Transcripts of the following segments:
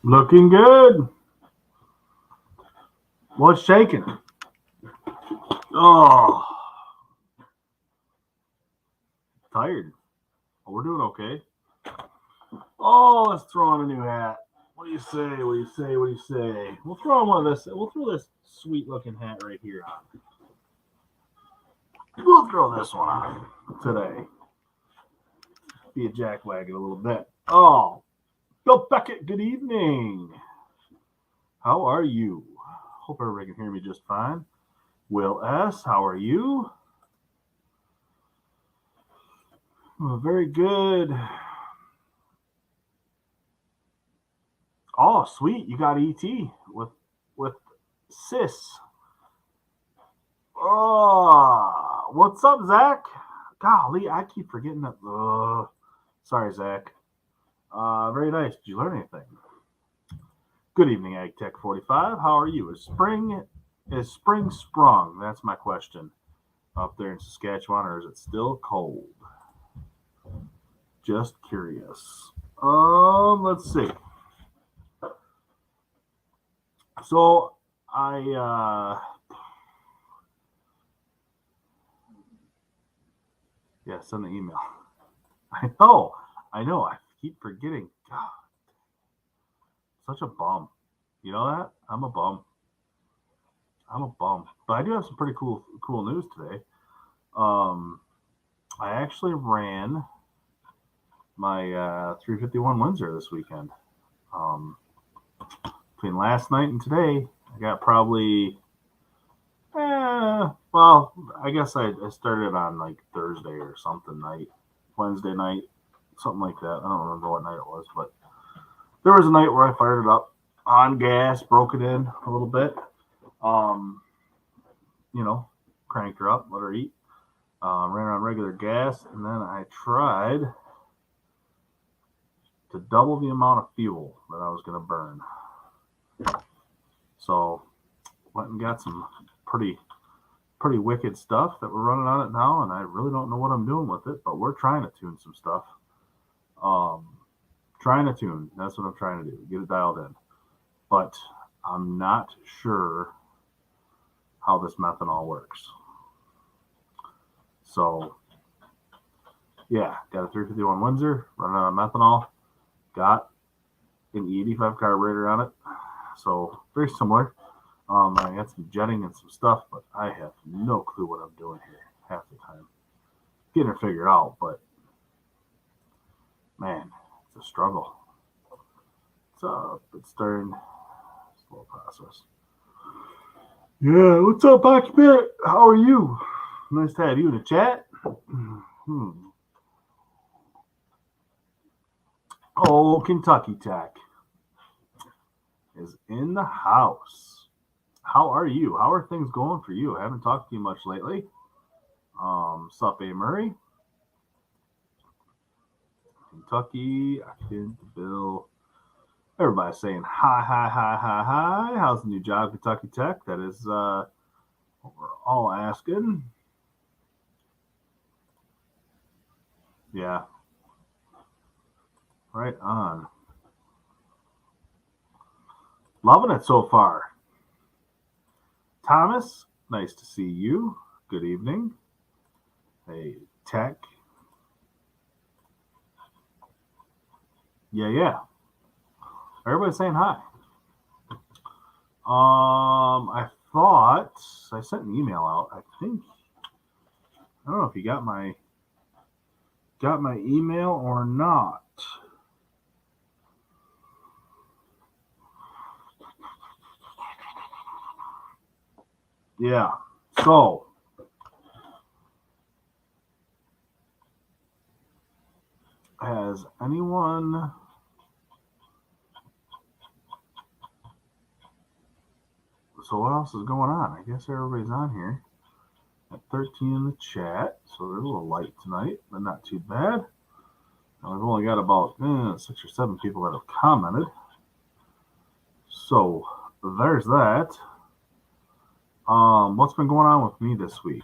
Looking good. What's shaking? Oh, tired. Oh, we're doing okay. Oh, let's throw on a new hat. What do you say? What do you say? What do you say? We'll throw on one of this. We'll throw this sweet looking hat right here on. We'll throw this one on today. Be a jackwagon a little bit. Oh, Bill Beckett, good evening. How are you? Hope everybody can hear me just fine. Will S., how are you? Oh, very good. Oh, sweet. You got ET with Sis. Oh, what's up, Zach? Golly, I keep forgetting that. Sorry, Zach. Very nice. Did you learn anything? Good evening, AgTech 45. How are you? Is spring sprung? That's my question. Up there in Saskatchewan, or is it still cold? Just curious. Let's see. So yeah, send the email. I know. I keep forgetting. God, such a bum. You know that? I'm a bum. But I do have some pretty cool news today. I actually ran my 351 Windsor this weekend. Between last night and today, I got probably, well, I guess I started on like Thursday or something night, Wednesday night, something like that. I don't remember what night it was, but there was a night where I fired it up on gas, broke it in a little bit, cranked her up, let her eat, ran on regular gas, and then I tried to double the amount of fuel that I was going to burn. So went and got some pretty wicked stuff that we're running on it now, and I really don't know what I'm doing with it, but we're trying to tune some stuff. That's what I'm trying to do, get it dialed in. But I'm not sure how this methanol works. So yeah, got a 351 Windsor running on methanol, got an E85 carburetor on it, so very similar. I got some jetting and some stuff, but I have no clue what I'm doing here half the time. Getting her figured out, but man, it's a struggle. It's starting slow process. Yeah, what's up, Hockey Parrot? How are you? Nice to have you in the chat. Oh, Kentucky Tech is in the house. How are you? How are things going for you? I haven't talked to you much lately. Sup, A. Murray? Kentucky, I kid Bill. Everybody's saying hi. How's the new job, Kentucky Tech? That is what we're all asking. Yeah. Right on. Loving it so far. Thomas, nice to see you. Good evening. Hey, Tech. Yeah. Everybody's saying hi. I thought I sent an email out. I don't know if you got my email or not. Yeah. So has anyone So what else is going on? I guess everybody's on here. At 13 in the chat, so they're a little light tonight, but not too bad. Now we've only got about 6 or 7 people that have commented. So there's that. What's been going on with me this week?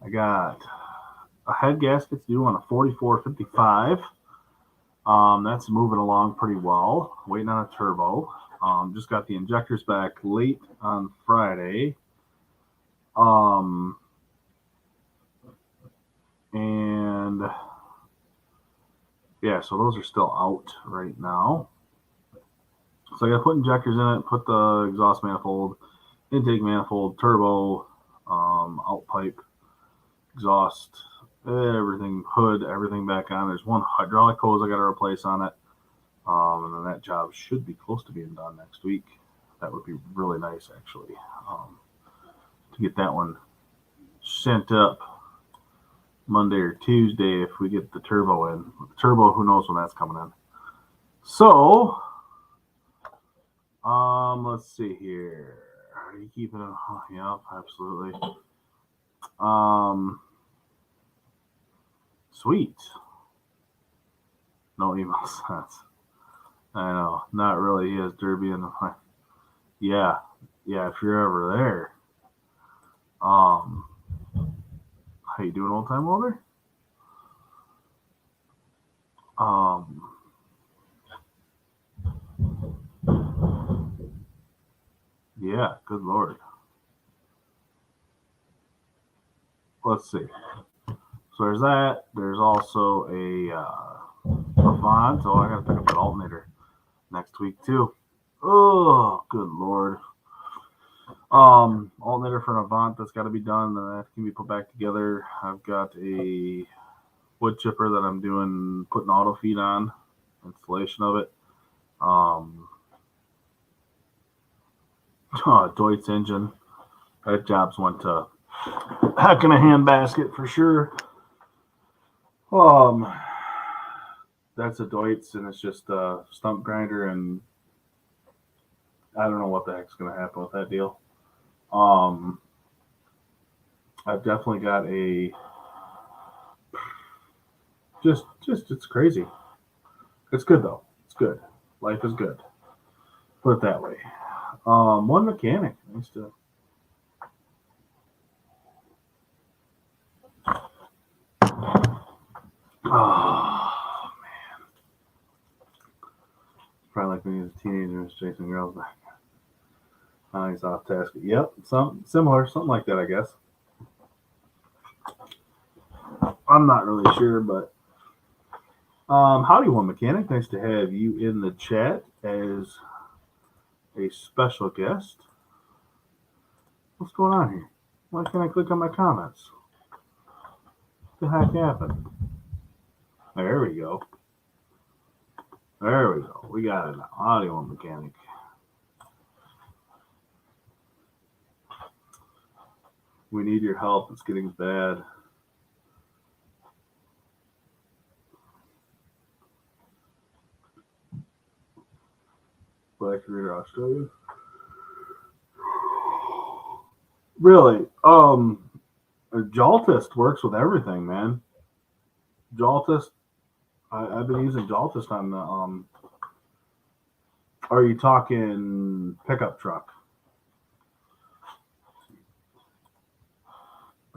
I got a head gasket due on a 4455. That's moving along pretty well. Waiting on a turbo. Just got the injectors back late on Friday. And yeah, so those are still out right now. So I got to put injectors in it, put the exhaust manifold, intake manifold, turbo, out pipe, exhaust, everything, hood, everything back on. There's one hydraulic hose I got to replace on it. And then that job should be close to being done next week. That would be really nice, actually, to get that one sent up Monday or Tuesday if we get the turbo in. The turbo, who knows when that's coming in. So, let's see here. Are you keeping it? Oh, yeah, absolutely. Sweet. No emails. I know. Not really. He has Derby in the. Yeah. If you're ever there. How you doing, old time welder? Yeah, good lord. Let's see. So there's that. There's also a Avant. Oh, I gotta pick up that alternator next week too. Oh, good lord. Alternator for an Avant that's got to be done. Then that can be put back together. I've got a wood chipper that I'm doing, putting auto feed on, installation of it. Deutz engine. That job's went to heck in a handbasket for sure. That's a Deutz, and it's just a stump grinder, and I don't know what the heck's going to happen with that deal. I've definitely got a just it's crazy. It's good though. It's good. Life is good. Put it that way. One mechanic. Nice to. Oh man. Probably like when he was a teenager and was chasing girls back. He's off task. Yep, something like that, I guess. I'm not really sure, but howdy, one mechanic. Nice to have you in the chat as a special guest. What's going on here? Why can't I click on my comments? What the heck happened? There we go. There we go. We got an audio mechanic. We need your help. It's getting bad. Black Reader Australia. Really? Jaltist works with everything, man. Jaltist. I've been using Jaltist on the. Are you talking pickup truck?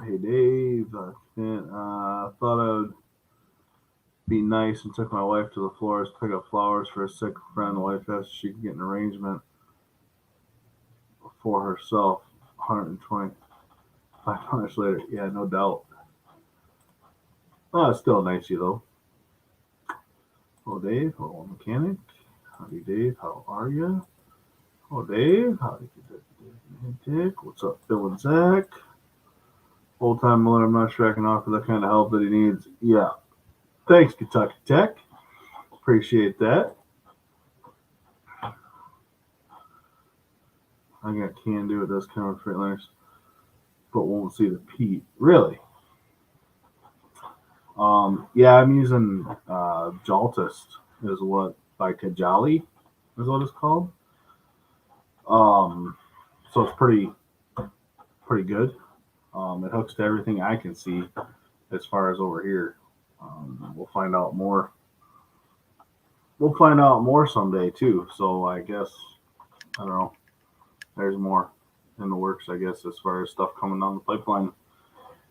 Hey Dave, thought I would be nice and took my wife to the florist to pick up flowers for a sick friend. The wife asked if she could get an arrangement for herself. $125 later. Yeah, no doubt. It's still nice, though. Hello, Dave. Hello, mechanic. Howdy, Dave. How are you? Hello, Dave. Howdy, Dick. What's up, Bill and Zach? Old time Miller. I'm not sure I can offer the kind of help that he needs. Yeah. Thanks, Kentucky Tech. Appreciate that. I got can do it. Does come with Freightliners, but won't see the Pete. Really? Yeah, I'm using Jaltist is what by Kajali is what it's called. So it's pretty good. It hooks to everything I can see as far as over here. We'll find out more. We'll find out more someday too. So I guess I don't know. There's more in the works, I guess, as far as stuff coming down the pipeline.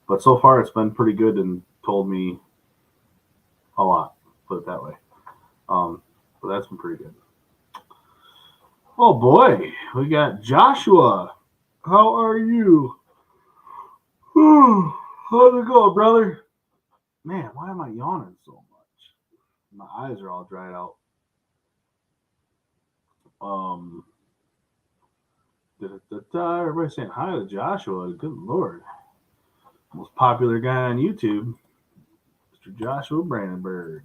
But so far, it's been pretty good and told me a lot. Put it that way. But that's been pretty good. Oh boy, we got Joshua. How are you? How's it going, brother? Man, why am I yawning so much? My eyes are all dried out. Everybody saying hi to Joshua. Good lord. Most popular guy on YouTube, Mr. Joshua Brandenburg.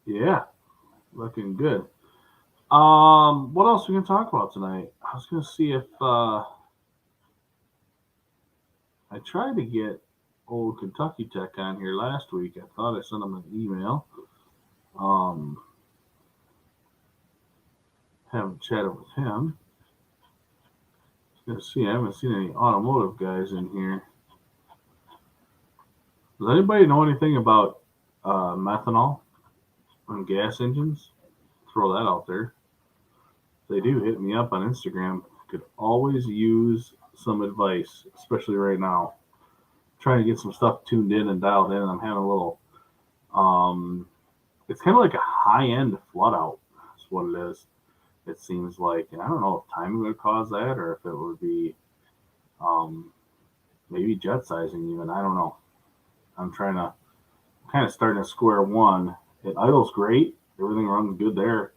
Yeah, looking good. What else we can talk about tonight? I was gonna see if I tried to get old Kentucky Tech on here last week. I thought I sent him an email. Haven't chatted with him. Let's see, I haven't seen any automotive guys in here. Does anybody know anything about methanol on gas engines? Throw that out there. If they do, hit me up on Instagram. Could always use some advice, especially right now. Trying to get some stuff tuned in and dialed in. I'm having a little. It's kind of like a high-end flood out. That's what it is. It seems like, and I don't know if timing would cause that or if it would be maybe jet sizing even. I don't know. I'm kind of starting at square one. It idles great. Everything runs good there.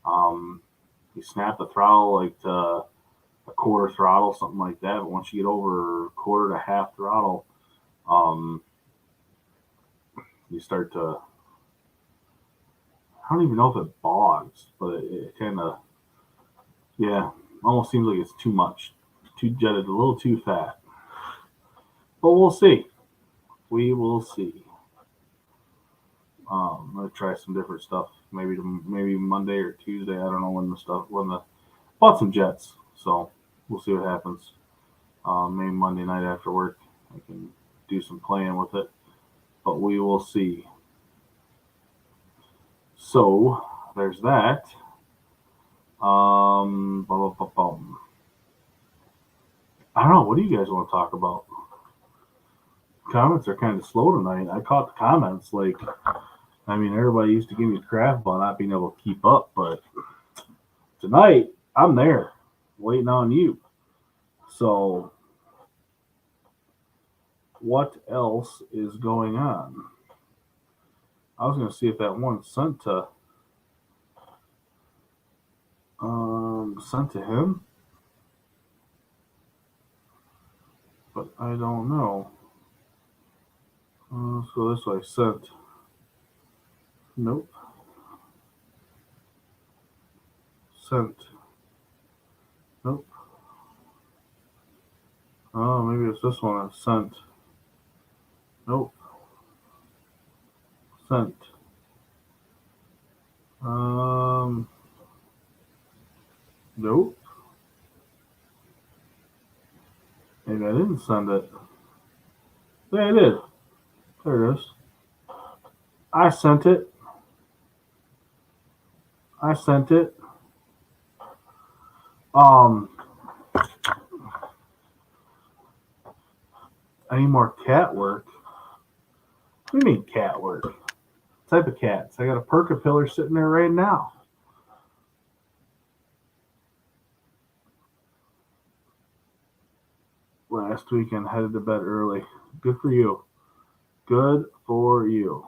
You snap the throttle like to a quarter throttle, something like that. But once you get over quarter to half throttle, you start to. I don't even know if it bogs, but it kind of, yeah, almost seems like it's too much, too jetted, a little too fat. But we'll see. We will see. I'm gonna try some different stuff. Maybe Monday or Tuesday. I don't know when the bought some jets. So we'll see what happens. Maybe Monday night after work, I can do some playing with it. But we will see. So there's that. I don't know. What do you guys want to talk about? Comments are kind of slow tonight. I caught the comments. Like, I mean, everybody used to give me crap about not being able to keep up, but tonight I'm there, waiting on you. So, what else is going on? I was going to see if that one sent to him, but I don't know. So this I sent. Nope. Sent. Nope. Oh, maybe it's this one I sent. Nope. Sent. Nope. Maybe I didn't send it. Yeah, I did. There it is. I sent it. I need more cat work. What do you mean cat work? What type of cats? I got a Perca pillar sitting there right now. Last weekend, headed to bed early. Good for you. Good for you.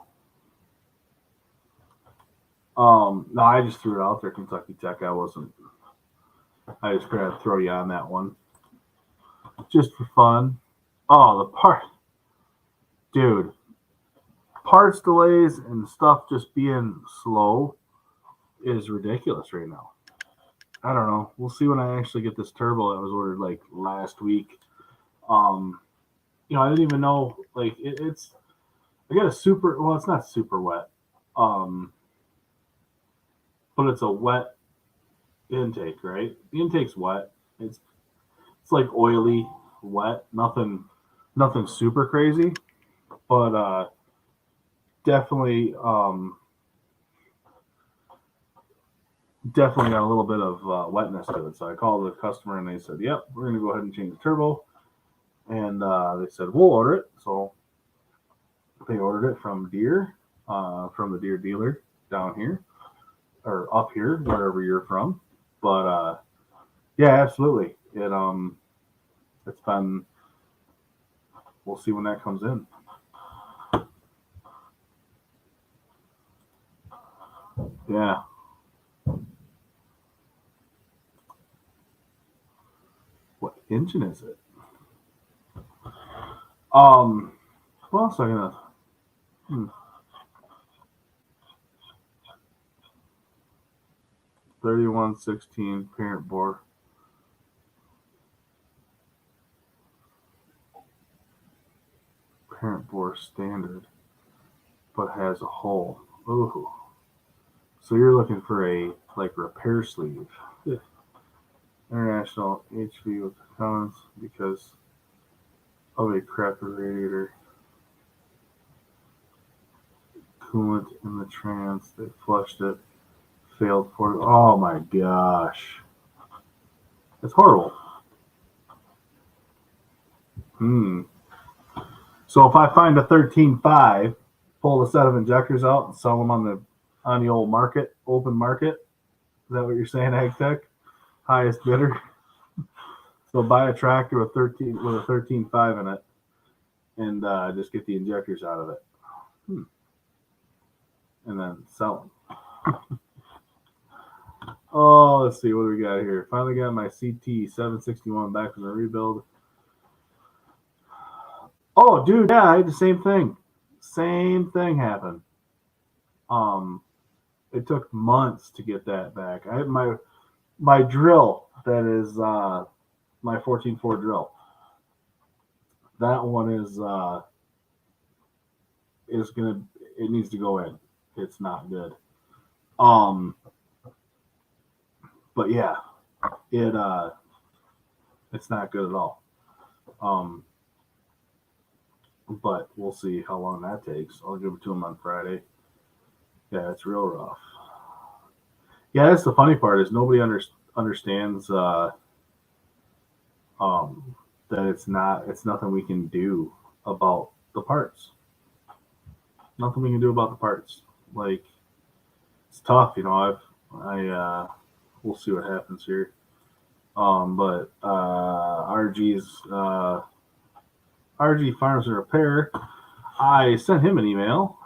No, I just threw it out there, Kentucky Tech. I just tried to throw you on that one. Just for fun. Oh, the part. Dude. Parts delays and stuff just being slow is ridiculous right now. I don't know. We'll see when I actually get this turbo that was ordered like last week. I didn't even know like it's. I got a super. Well, it's not super wet, but it's a wet intake, right? The intake's wet. It's like oily, wet. Nothing super crazy, but definitely got a little bit of wetness to it. So I called the customer and they said, "Yep, we're going to go ahead and change the turbo." And they said, "We'll order it." So They ordered it from Deere, from the Deere dealer down here or up here, wherever you're from. But yeah, absolutely. It's been. We'll see when that comes in. Yeah. What engine is it? What else am I gonna? 3116 parent bore. Parent bore standard, but has a hole. Ooh. So you're looking for a like repair sleeve. Yeah. International HV with comments because of a crappy radiator. Coolant in the trans. They flushed it. Failed for. Oh my gosh. It's horrible. So if I find a 13.5, pull a set of injectors out and sell them on the old market, open market. Is that what you're saying, Ag Tech? Highest bidder. So buy a tractor with a 13.5 in it, and just get the injectors out of it, and then sell them. Oh, let's see what do we got here. Finally got my CT 761 back from the rebuild. Oh, dude, yeah, I had the same thing. Same thing happened. It took months to get that back. I had my drill that is my 14.4 drill. That one is gonna. It needs to go in. It's not good. But yeah, it's not good at all. But we'll see how long that takes. I'll give it to him on Friday. Yeah, it's real rough. Yeah, that's the funny part is nobody understands that it's nothing we can do about the parts. Nothing we can do about the parts. Like it's tough, you know. We'll see what happens here. But RG's RG Farms and Repair. I sent him an email.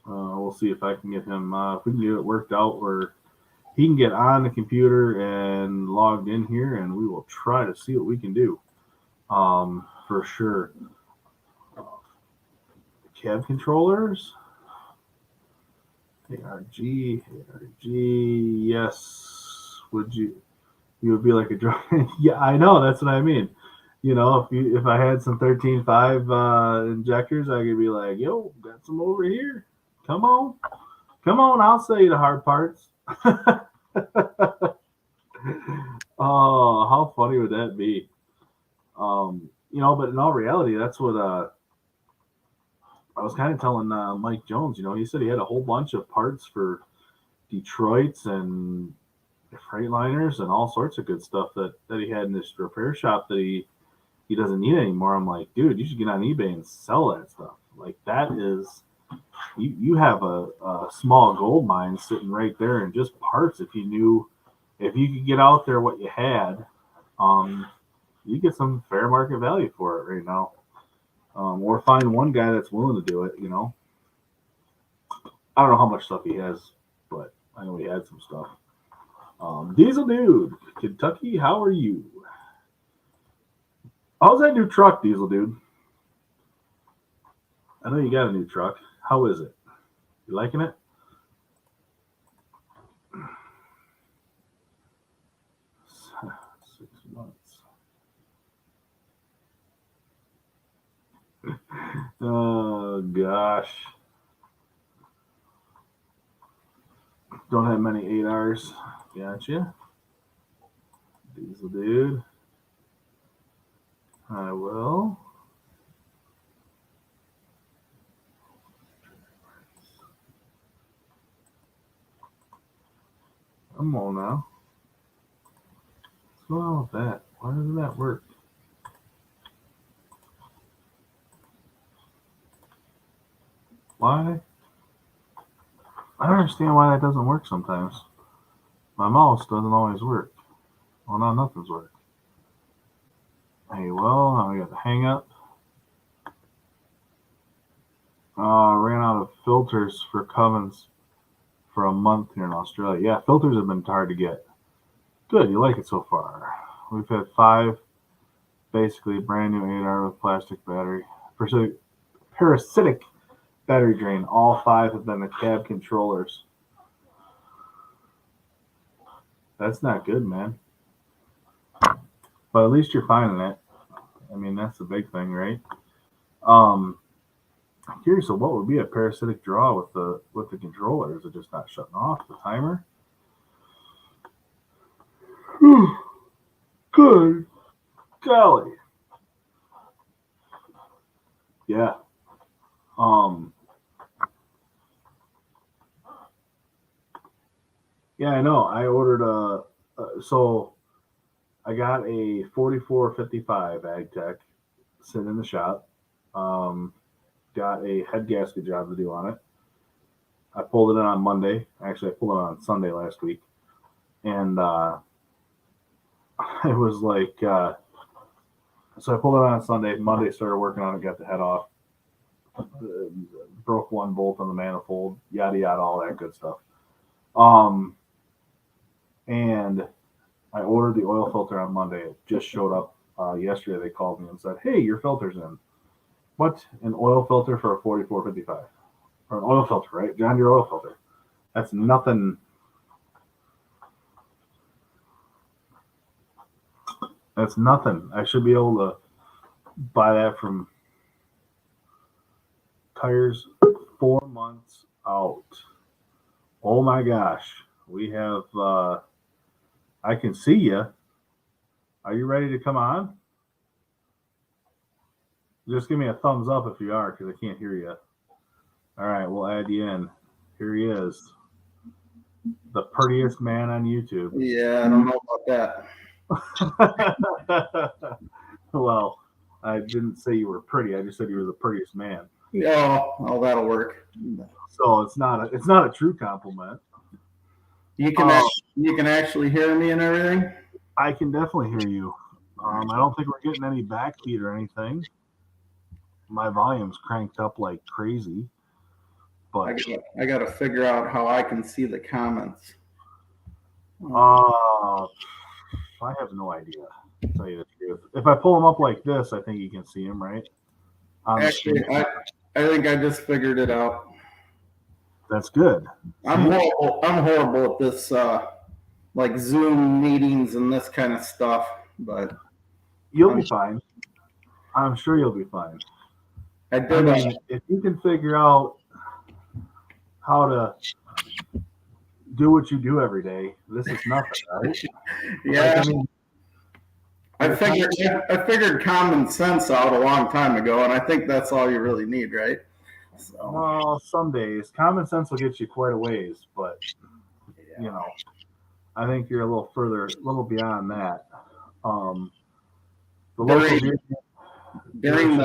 We'll see if I can get him. If we can get it worked out where he can get on the computer and logged in here, and we will try to see what we can do. For sure. Cab controllers. ARG. Yes. Would you? You would be like a drug. Yeah, I know. That's what I mean. You know, if I had some 13.5 injectors, I could be like, yo, got some over here. Come on, I'll sell you the hard parts. Oh, how funny would that be? But in all reality, that's what I was kind of telling Mike Jones. You know, he said he had a whole bunch of parts for Detroit's and Freightliners and all sorts of good stuff that he had in this repair shop that he doesn't need anymore. I'm like, dude, you should get on eBay and sell that stuff. Like that is, you have a small gold mine sitting right there in just parts. If you could get out there what you had, you get some fair market value for it right now. Or find one guy that's willing to do it, you know. I don't know how much stuff he has, but I know he had some stuff. Diesel Dude, Kentucky, how are you? How's that new truck, Diesel Dude? I know you got a new truck. How is it? You liking it? Oh gosh. Don't have many 8Rs. Gotcha. Diesel Dude. I will. Come on now. What's going on with that? Why doesn't that work? Why? I don't understand why that doesn't work sometimes. My mouse doesn't always work. Well, now nothing's work. Hey, well, now we got the hang up. Ran out of filters for covens for a month here in Australia. Yeah, filters have been hard to get. Good, you like it so far. We've had 5 basically brand new 8R with plastic battery. Parasitic battery drain. All 5 have been the cab controllers. That's not good, man. But at least you're finding it. I mean, that's the big thing, right? I'm curious of what would be a parasitic draw with the controller. Is it just not shutting off the timer? Good golly. Yeah. Yeah, I know. I ordered so I got a 4455 AgTech sitting in the shop. Got a head gasket job to do on it. I pulled it in on Monday. Actually, I pulled it on Sunday last week. And it was like, so I pulled it on Sunday. Monday, started working on it, got the head off. Broke one bolt on the manifold, yada, yada, all that good stuff. And I ordered the oil filter on Monday. It just showed up yesterday. They called me and said, hey, your filter's in. What? An oil filter for a 4455? Or an oil filter, right? John Deere oil filter. That's nothing. That's nothing. I should be able to buy that from Tires 4 months out. Oh my gosh. We have, I can see you. Are you ready to come on? Just give me a thumbs up if you are, because I can't hear you. All right, we'll add you in. Here he is. The prettiest man on YouTube. Yeah, I don't know about that. Well, I didn't say you were pretty. I just said you were the prettiest man. Oh, that'll work. So it's not a true compliment. You can actually hear me and everything? I can definitely hear you. I don't think we're getting any backbeat or anything. My volume's cranked up like crazy. But I got to figure out how I can see the comments. I have no idea, to tell you the truth. If I pull them up like this, I think you can see them, right? Actually, I think I just figured it out. That's good. I'm horrible at this, like Zoom meetings and this kind of stuff. But you'll be fine. I'm sure you'll be fine. I mean, if you can figure out how to do what you do every day, this is nothing, right? Yeah. I figured common sense out a long time ago, and I think that's all you really need, right? So. Well, some days common sense will get you quite a ways, but you know, I think you're a little beyond that. During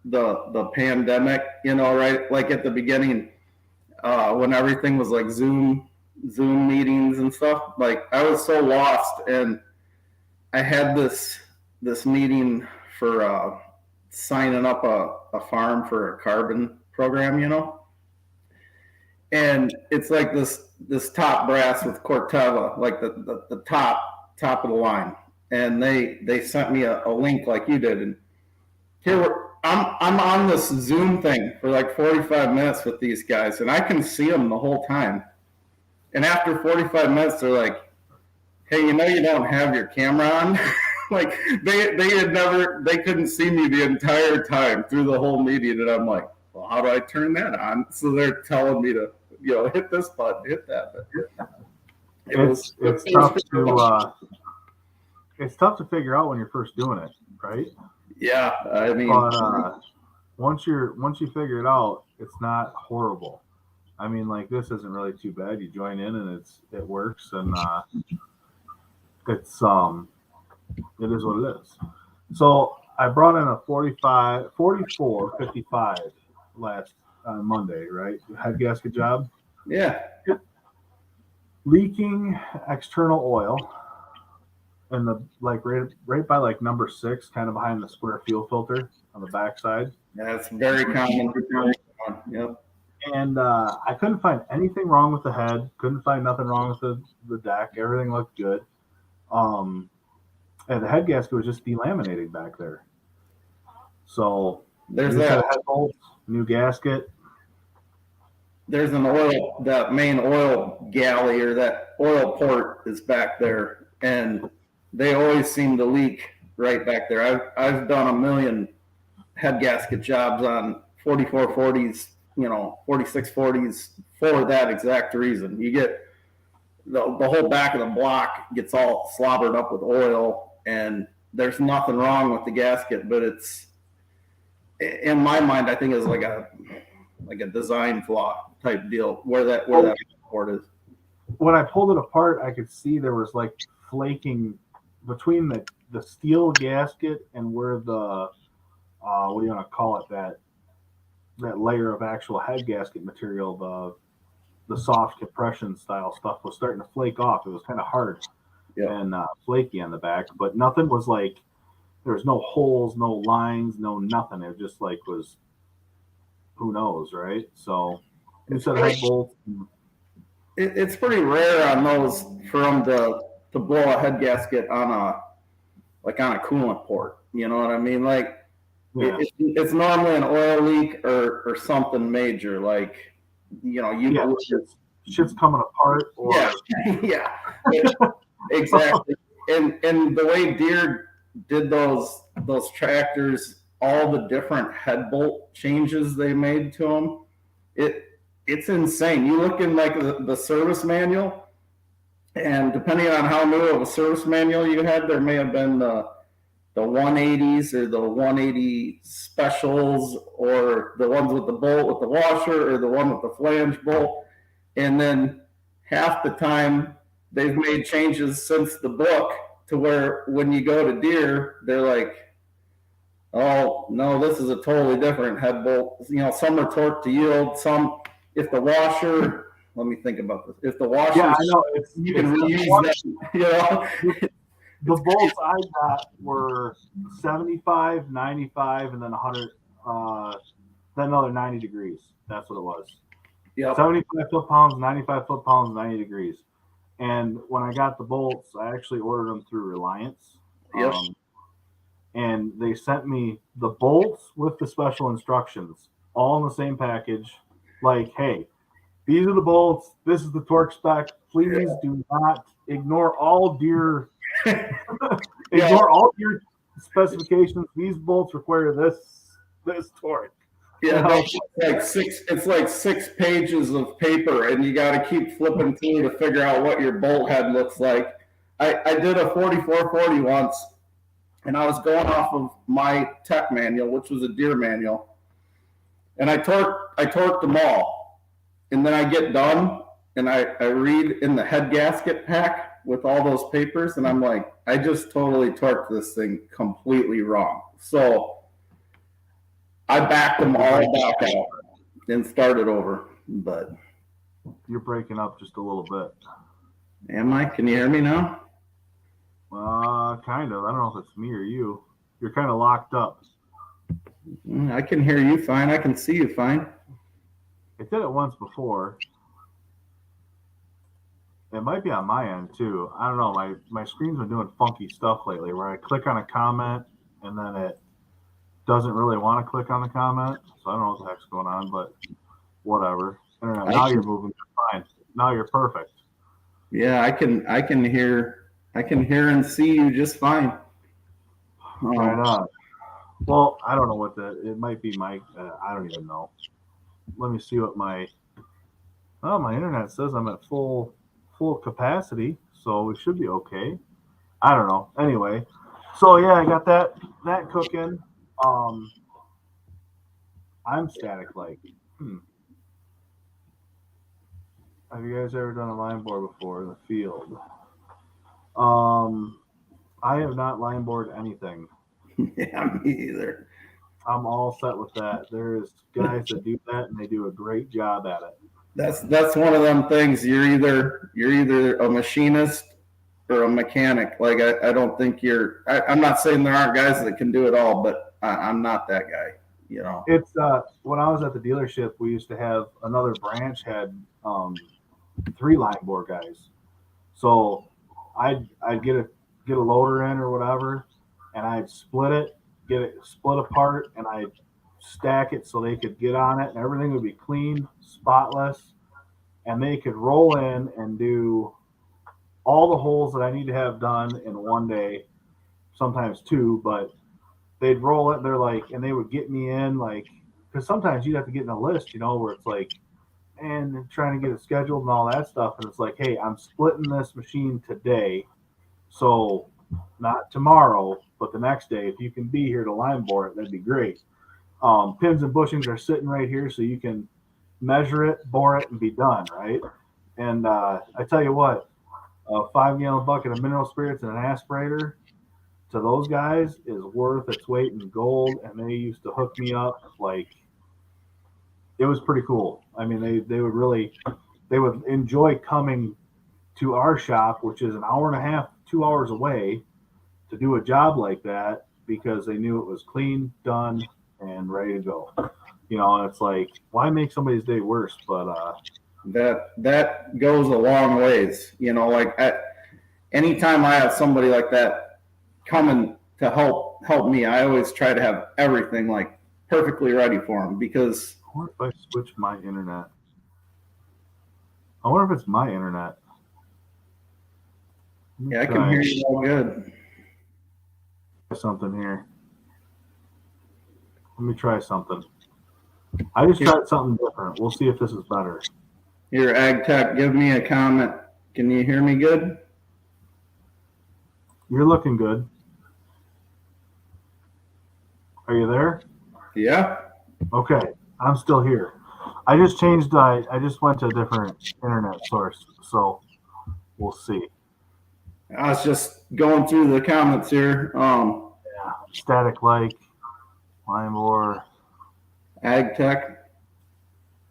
the pandemic, you know, right? Like at the beginning, when everything was like Zoom meetings and stuff, like I was so lost, and I had this meeting for signing up a farm for a carbon program, you know, and it's like this top brass with Corteva, like the top of the line, and they sent me a link like you did, and here I'm on this Zoom thing for like 45 minutes with these guys, and I can see them the whole time, and after 45 minutes they're like, hey, you know, you don't have your camera on. Like they couldn't see me the entire time through the whole meeting, and I'm like, well, how do I turn that on? So they're telling me to, you know, hit this button, hit that button. It's tough to figure out when you're first doing it, right? Yeah, I mean, but once you figure it out, it's not horrible. I mean, like, this isn't really too bad. You join in and it works, and it is what it is. So I brought in a 4455 on Monday, right? Head gasket job. Yeah. Leaking external oil, and the like right by like number 6, kind of behind the square fuel filter on the backside. That's very common. Very common. Yep. And I couldn't find anything wrong with the head. Couldn't find nothing wrong with the deck. Everything looked good. Um, and the head gasket was just delaminating back there. So There's new set that. of head bolts, new gasket. There's an oil, that main oil galley or that oil port is back there, and they always seem to leak right back there. I've done a million head gasket jobs on 4440s, 4640s for that exact reason. You get the whole back of the block gets all slobbered up with oil, and there's nothing wrong with the gasket, but it's, in my mind, I think it's like a design flaw type deal where that port is. When I pulled it apart, I could see there was like flaking between the steel gasket and where the what do you want to call it, that layer of actual head gasket material, the soft compression style stuff was starting to flake off. It was kind of hard Yeah. and flaky on the back, but nothing was like, there was no holes, no lines, no nothing. It just like was, who knows, right? So you said head bolt. It's pretty rare on those for them to blow a head gasket on on a coolant port. You know what I mean? Like Yeah, it's normally an oil leak or something major. Like yeah, shit's coming apart, or yeah, yeah, exactly. And the way Deere did those tractors, all the different head bolt changes they made to them, it's insane. You look in like the service manual, and depending on how new of a service manual you had, there may have been the 180s or the 180 specials, or the ones with the bolt with the washer, or the one with the flange bolt. And then half the time they've made changes since the book to where when you go to Deere, they're like, oh no, this is a totally different head bolt. Some are torque to yield, some, if the washer, let me think about this. If the washer, yeah, I know you can reuse that. The bolts I got were 75, 95, and then 100, then another 90 degrees. That's what it was. Yep. 75 foot-pounds, 95 foot-pounds, 90 degrees. And when I got the bolts, I actually ordered them through Reliance. Yep. And they sent me the bolts with the special instructions, all in the same package. Like, hey, these are the bolts. This is the torque spec. Please do not ignore all Deere all Deere specifications. These bolts require this torque. Yeah, it's like 6 pages of paper, and you got to keep flipping through to figure out what your bolt head looks like. I did a 4440 once, and I was going off of my tech manual, which was a Deere manual, and I torqued them all, and then I get done, and I read in the head gasket pack with all those papers, and I'm like, I just totally torqued this thing completely wrong. So I backed them all back out and started over. But you're breaking up just a little bit. Am I? Can you hear me now? Kind of. I don't know if it's me or you. You're kind of locked up. I can hear you fine. I can see you fine. It did it once before. It might be on my end too. I don't know. My screen's been doing funky stuff lately, where I click on a comment and then it doesn't really want to click on the comment. So I don't know what the heck's going on, but whatever. Internet. Now you're moving fine. Now you're perfect. Yeah, I can hear and see you just fine. Right on. Well, I don't know it might be my, I don't even know. Let me see what my internet says I'm at full capacity, so we should be okay. I don't know. Anyway, so yeah, I got that cooking. I'm static like. Have you guys ever done a line board before in the field? I have not line board anything. Yeah, me either. I'm all set with that. There's guys that do that, and they do a great job at it. That's one of them things. You're either a machinist or a mechanic. Like I don't think I'm not saying there aren't guys that can do it all, but I'm not that guy. You know. It's when I was at the dealership, we used to have another branch had 3 line bore guys. So I'd get a loader in or whatever, and I'd split it, get it split apart, and I'd stack it so they could get on it, and everything would be clean, spotless, and they could roll in and do all the holes that I need to have done in one day, sometimes 2, but they'd roll it. They're like, and they would get me in like, because sometimes you'd have to get in a list, where it's like, and trying to get it scheduled and all that stuff. And it's like, hey, I'm splitting this machine today. So not tomorrow, but the next day. If you can be here to line bore it, that'd be great. Pins and bushings are sitting right here, so you can measure it, bore it, and be done, right? And I tell you what, a 5-gallon bucket of mineral spirits and an aspirator to those guys is worth its weight in gold. And they used to hook me up like it was pretty cool. I mean, they would enjoy coming to our shop, which is an hour and a half, 2 hours away, to do a job like that because they knew it was clean, done, and ready to go. And it's like, why make somebody's day worse? But that goes a long ways. Like anytime I have somebody like that coming to help me, I always try to have everything like perfectly ready for them because. I wonder if I switch my internet. I wonder if it's my internet. Yeah, I can hear you all good. Something here. Let me try something. I just tried something different. We'll see if this is better. Here, Ag Tech, give me a comment. Can you hear me good? You're looking good. Are you there? Yeah. Okay. I'm still here. I just changed. I just went to a different internet source, so we'll see. I was just going through the comments here. Yeah, static like, line bore, Ag Tech.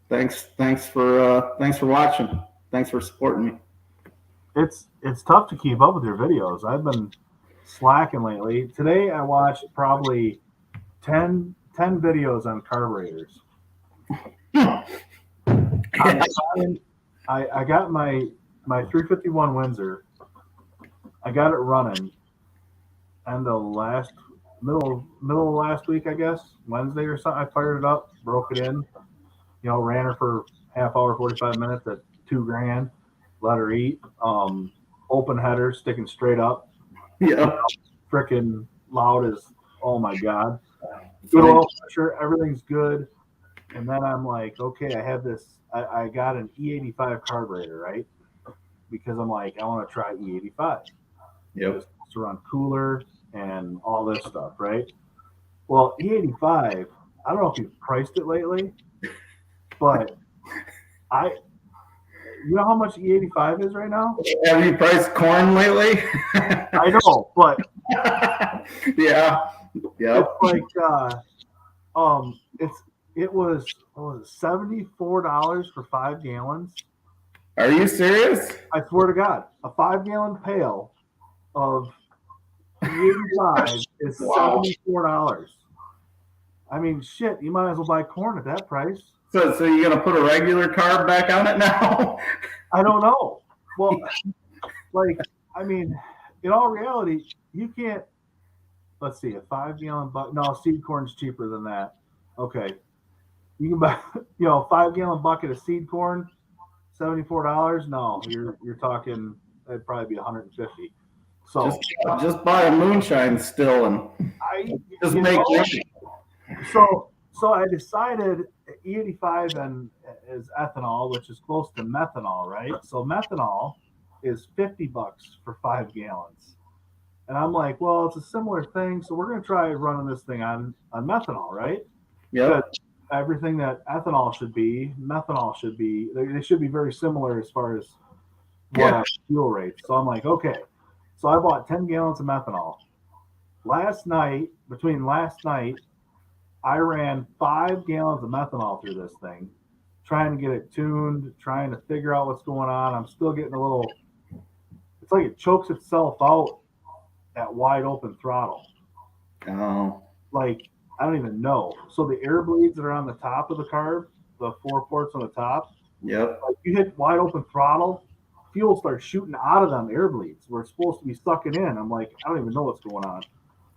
Thanks for watching. Thanks for supporting me. It's tough to keep up with your videos. I've been slacking lately. Today I watched probably 10 videos on carburetors. I got my 351 Windsor. I got it running end of middle of last week, I guess, Wednesday or something. I fired it up, broke it in, ran her for half hour, 45 minutes at $2,000, let her eat. Open header, sticking straight up. Yeah. Freaking loud as, oh my God. Good oil pressure, everything's good. And then I'm like, okay, I have this, I got an E85 carburetor, right? Because I'm like, I want to try E85. Yep. It's supposed to run cooler and all this stuff, right? Well, E85, I don't know if you've priced it lately, but you know how much E85 is right now? Have you priced corn lately? I know, but yeah. It's like it was $74 for 5 gallons. Are you serious? I swear to God, a 5-gallon pail of E85 is $74. I mean, shit, you might as well buy corn at that price. So you're gonna put a regular carb back on it now? I don't know. Well, I mean, in all reality, you can't. Let's see, a 5-gallon bucket. No, seed corn's cheaper than that. Okay, you can buy, a 5-gallon bucket of seed corn, $74. No, you're talking. It'd probably be $150. So just buy a moonshine still and just make it. So I decided E85 and is ethanol, which is close to methanol, right? So methanol is $50 for 5 gallons. And I'm like, well, it's a similar thing, so we're going to try running this thing on methanol, right? Yeah. Everything that ethanol should be, methanol should be. They should be very similar as far as fuel rates. So I'm like, okay. So I bought 10 gallons of methanol. Between last night I ran 5 gallons of methanol through this thing, trying to get it tuned, trying to figure out what's going on. I'm still getting a little. It's like it chokes itself out at wide open throttle. Oh, Like I don't even know. So the air bleeds that are on the top of the carb, the 4 ports on the top, yep. like you hit wide open throttle, fuel starts shooting out of them air bleeds where it's supposed to be sucking in. I'm like, I don't even know what's going on.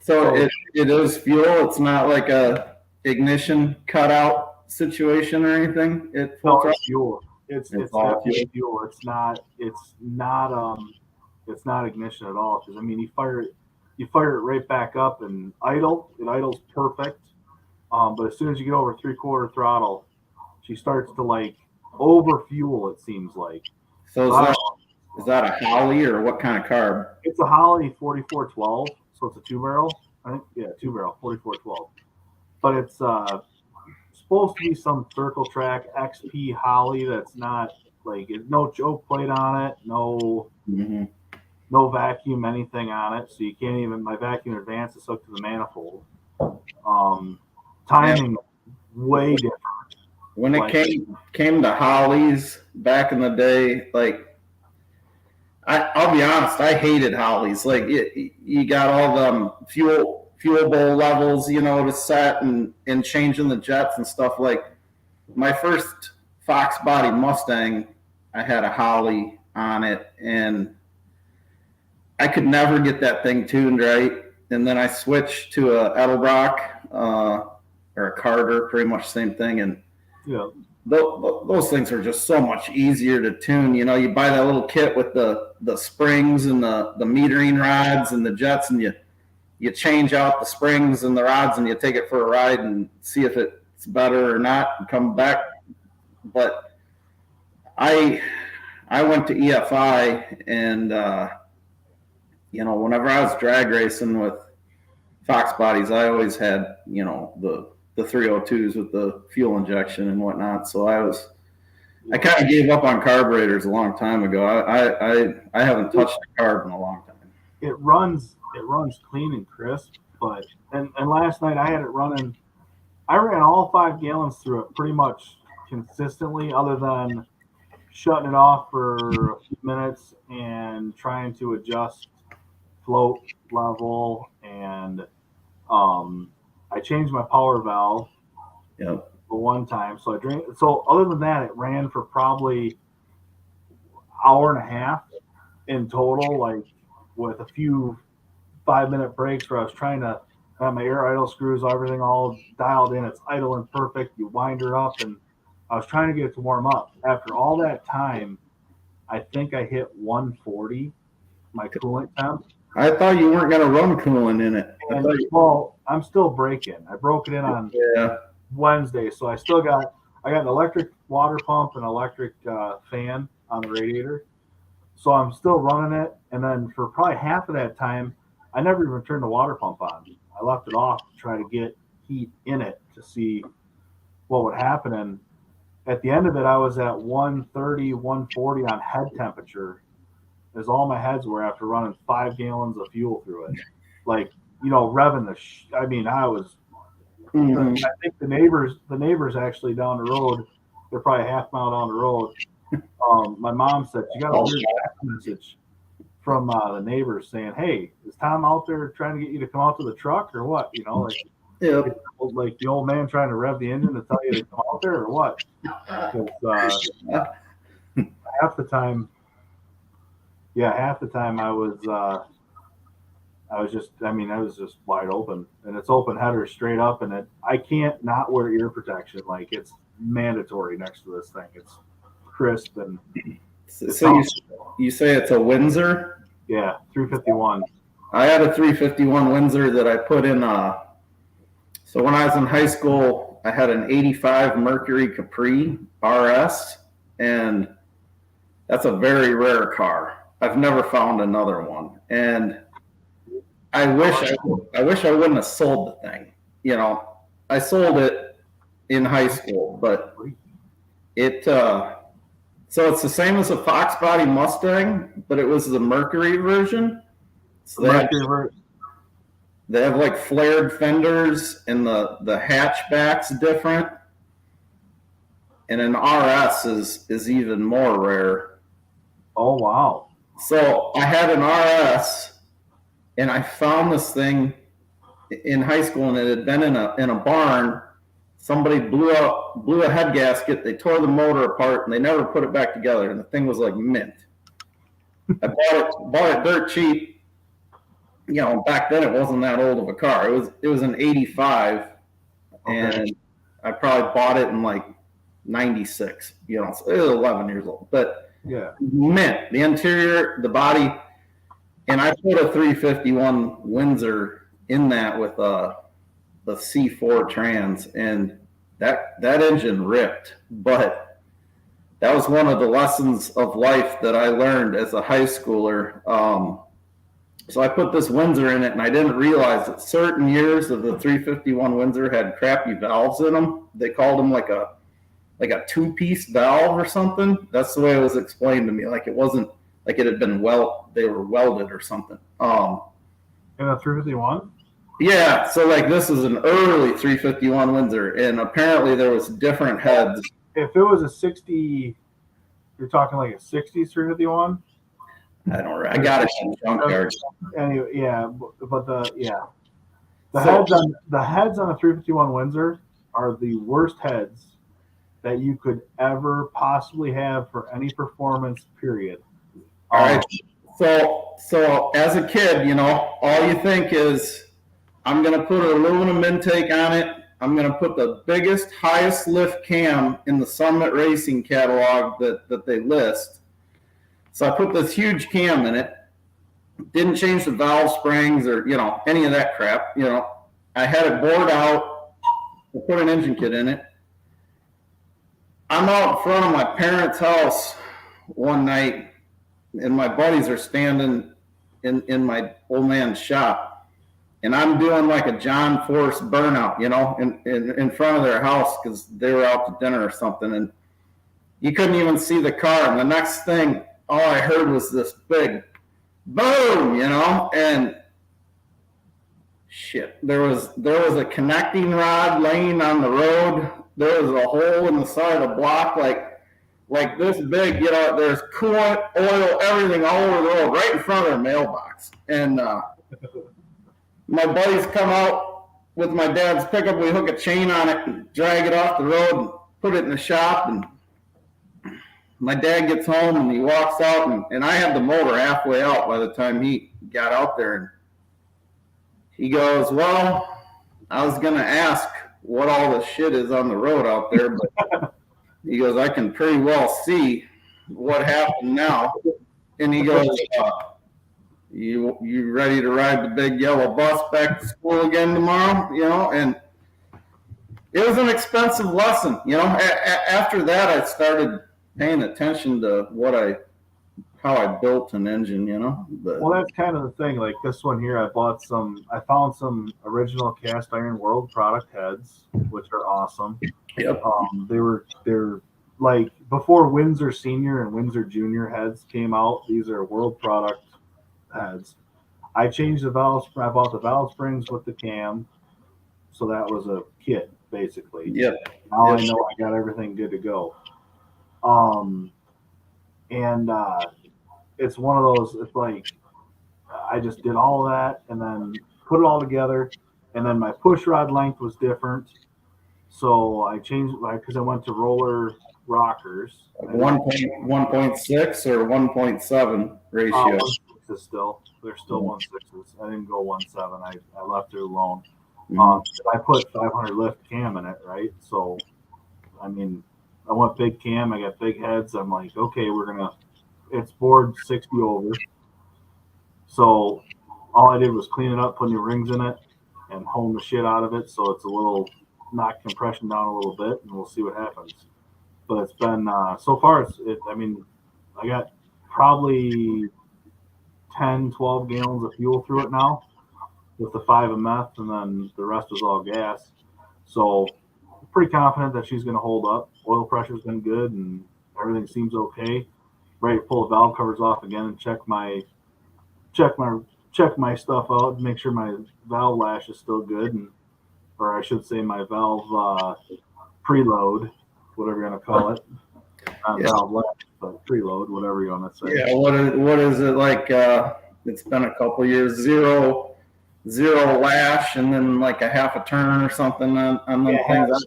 So it is fuel. It's not like a ignition cutout situation or anything. It full No, throttle. it's fuel. It's all definitely fuel. It's not ignition at all. Because I mean, you fire it right back up and idle. It idles perfect. But as soon as you get over 3/4 throttle, she starts to like over fuel. It seems like. So So is that a Holly or what kind of carb? it's a Holly 4412, so it's a 2 barrel. I think 2 barrel 4412. But it's supposed to be some circle track XP Holly that's not like no choke plate on it, no Mm-hmm. no vacuum anything on it, so you can't even. My vacuum advance is hooked to the manifold. Timing way different. When it came to Hollies back in the day, like I'll be honest, I hated Hollies. Like you got all the fuel bowl levels, to set and changing the jets and stuff. Like my first Fox body Mustang, I had a Holly on it, and I could never get that thing tuned right. And then I switched to a Edelbrock or a Carter, pretty much the same thing, and Yeah. those things are just so much easier to tune. You buy that little kit with the springs and the metering rods and the jets, and you change out the springs and the rods, and you take it for a ride and see if it's better or not, and come back. But I went to EFI, and whenever I was drag racing with Fox bodies, I always had the 302s with the fuel injection and whatnot. So I kind of gave up on carburetors a long time ago. I haven't touched a carb in a long time. It runs clean and crisp, but and last night I had it running. I ran all 5 gallons through it pretty much consistently, other than shutting it off for a few minutes and trying to adjust float level, and I changed my power valve Yep. for one time. So I drank. So other than that, it ran for probably hour and a half in total, like with a few 5-minute breaks where I was trying to have my air idle screws, everything all dialed in. It's idling perfect. You wind her up, and I was trying to get it to warm up. After all that time, I think I hit 140, my coolant temp. I thought you weren't going to run coolant in it. And well, I'm still breaking. I broke it in on Wednesday, so I got an electric water pump and electric fan on the radiator. So I'm still running it, and then for probably half of that time, I never even turned the water pump on. I left it off to try to get heat in it to see what would happen. And at the end of it, I was at 130, 140 on head temperature, as all my heads were after running 5 gallons of fuel through it. Like, revving I mean, I was. Mm-hmm. I think the neighbors actually down the road, they're probably half mile down the road. My mom said she got a weird message from the neighbors saying, "Hey, is Tom out there trying to get you to come out to the truck or what?" Yep. Like the old man trying to rev the engine to tell you to come out there or what? Half the time I was just wide open, and it's open header straight up, and I can't not wear ear protection. Like, it's mandatory next to this thing. It's crisp and. So you say it's a Windsor? Yeah, 351. I had a 351 Windsor that I put in. So when I was in high school, I had an 85 Mercury Capri RS, and that's a very rare car. I've never found another one, and I wish I wouldn't have sold the thing. I sold it in high school, but it. So it's the same as a Fox body Mustang, but it was the Mercury version. So They have like flared fenders, and the hatchback's different. And an RS is even more rare. Oh wow! So I had an RS, and I found this thing in high school, and it had been in a barn. Somebody blew a head gasket. They tore the motor apart, and they never put it back together. And the thing was like mint. I bought it dirt cheap. You know, back then it wasn't that old of a car. It was an '85, and I probably bought it in like '96. You know, so it was 11 years old. But yeah, mint, the interior, the body, and I put a 351 Windsor in that with the C4 trans, and that engine ripped. But that was one of the lessons of life that I learned as a high schooler. So I put this Windsor in it, and I didn't realize that certain years of the 351 Windsor had crappy valves in them. They called them like a two-piece valve or something. That's the way it was explained to me. Like it wasn't like it had been they were welded or something. in a 351. Yeah, so like this is an early 351 Windsor, and apparently there was different heads. If it was a 60, you're talking like a 60s 351. I got it in junkyard. Anyway, yeah, but the heads on a 351 Windsor are the worst heads that you could ever possibly have for any performance. Period. All right. So as a kid, you know, all you think is, I'm going to put an aluminum intake on it. I'm going to put the biggest, highest lift cam in the Summit Racing catalog that they list. So I put this huge cam in it. Didn't change the valve springs or, you know, any of that crap. You know, I had it bored out. I put an engine kit in it. I'm out in front of my parents' house one night, and my buddies are standing in my old man's shop, and I'm doing like a John Force burnout, you know, in front of their house because they were out to dinner or something, and you couldn't even see the car. And the next thing, all I heard was this big boom, you know, and shit, there was a connecting rod laying on the road. There was a hole in the side of the block, like this big, you know, there's coolant, oil, everything all over the road, right in front of their mailbox. And my buddies come out with my dad's pickup. We hook a chain on it and drag it off the road and put it in the shop. And my dad gets home and he walks out, and I had the motor halfway out by the time he got out there. And he goes, well, I was going to ask what all the shit is on the road out there, but he goes, I can pretty well see what happened now. And he goes, you ready to ride the big yellow bus back to school again tomorrow? You know, and it was an expensive lesson. You know, after that, I started paying attention to how I built an engine, you know. But, well, that's kind of the thing. Like this one here, I found some original cast iron world product heads, which are awesome. Yep. They're like before Windsor Senior and Windsor Junior heads came out. These are world product heads. I changed the valve. I bought the valve springs with the cam, so that was a kit basically. Yep. Now I know I got everything good to go. And it's one of those. It's like I just did all of that and then put it all together, and then my push rod length was different. So I changed because I went to roller rockers. 1.6 or 1.7 ratio. They're still 1.6s. I didn't go 1.7. I left it alone. Mm-hmm. I put 500 lift cam in it, right? So, I mean, I went big cam. I got big heads. I'm like, okay, it's bored 60 over. So all I did was clean it up, put new rings in it, and hone the shit out of it. So it's a little, knock compression down a little bit, and we'll see what happens. But it's been so far. I mean, I got probably 10, 12 gallons of fuel through it now, with the 5 of meth, and then the rest was all gas. So I'm pretty confident that she's going to hold up. Oil pressure's been good, and everything seems okay. Ready to pull the valve covers off again and check my check my stuff out, make sure my valve lash is still good, and or I should say my valve preload, whatever you want to call it. Not Yeah. valve lash, but preload, whatever you want to say. Yeah, what is it like? It's been a couple years, zero lash, and then like a half a turn or something on them things.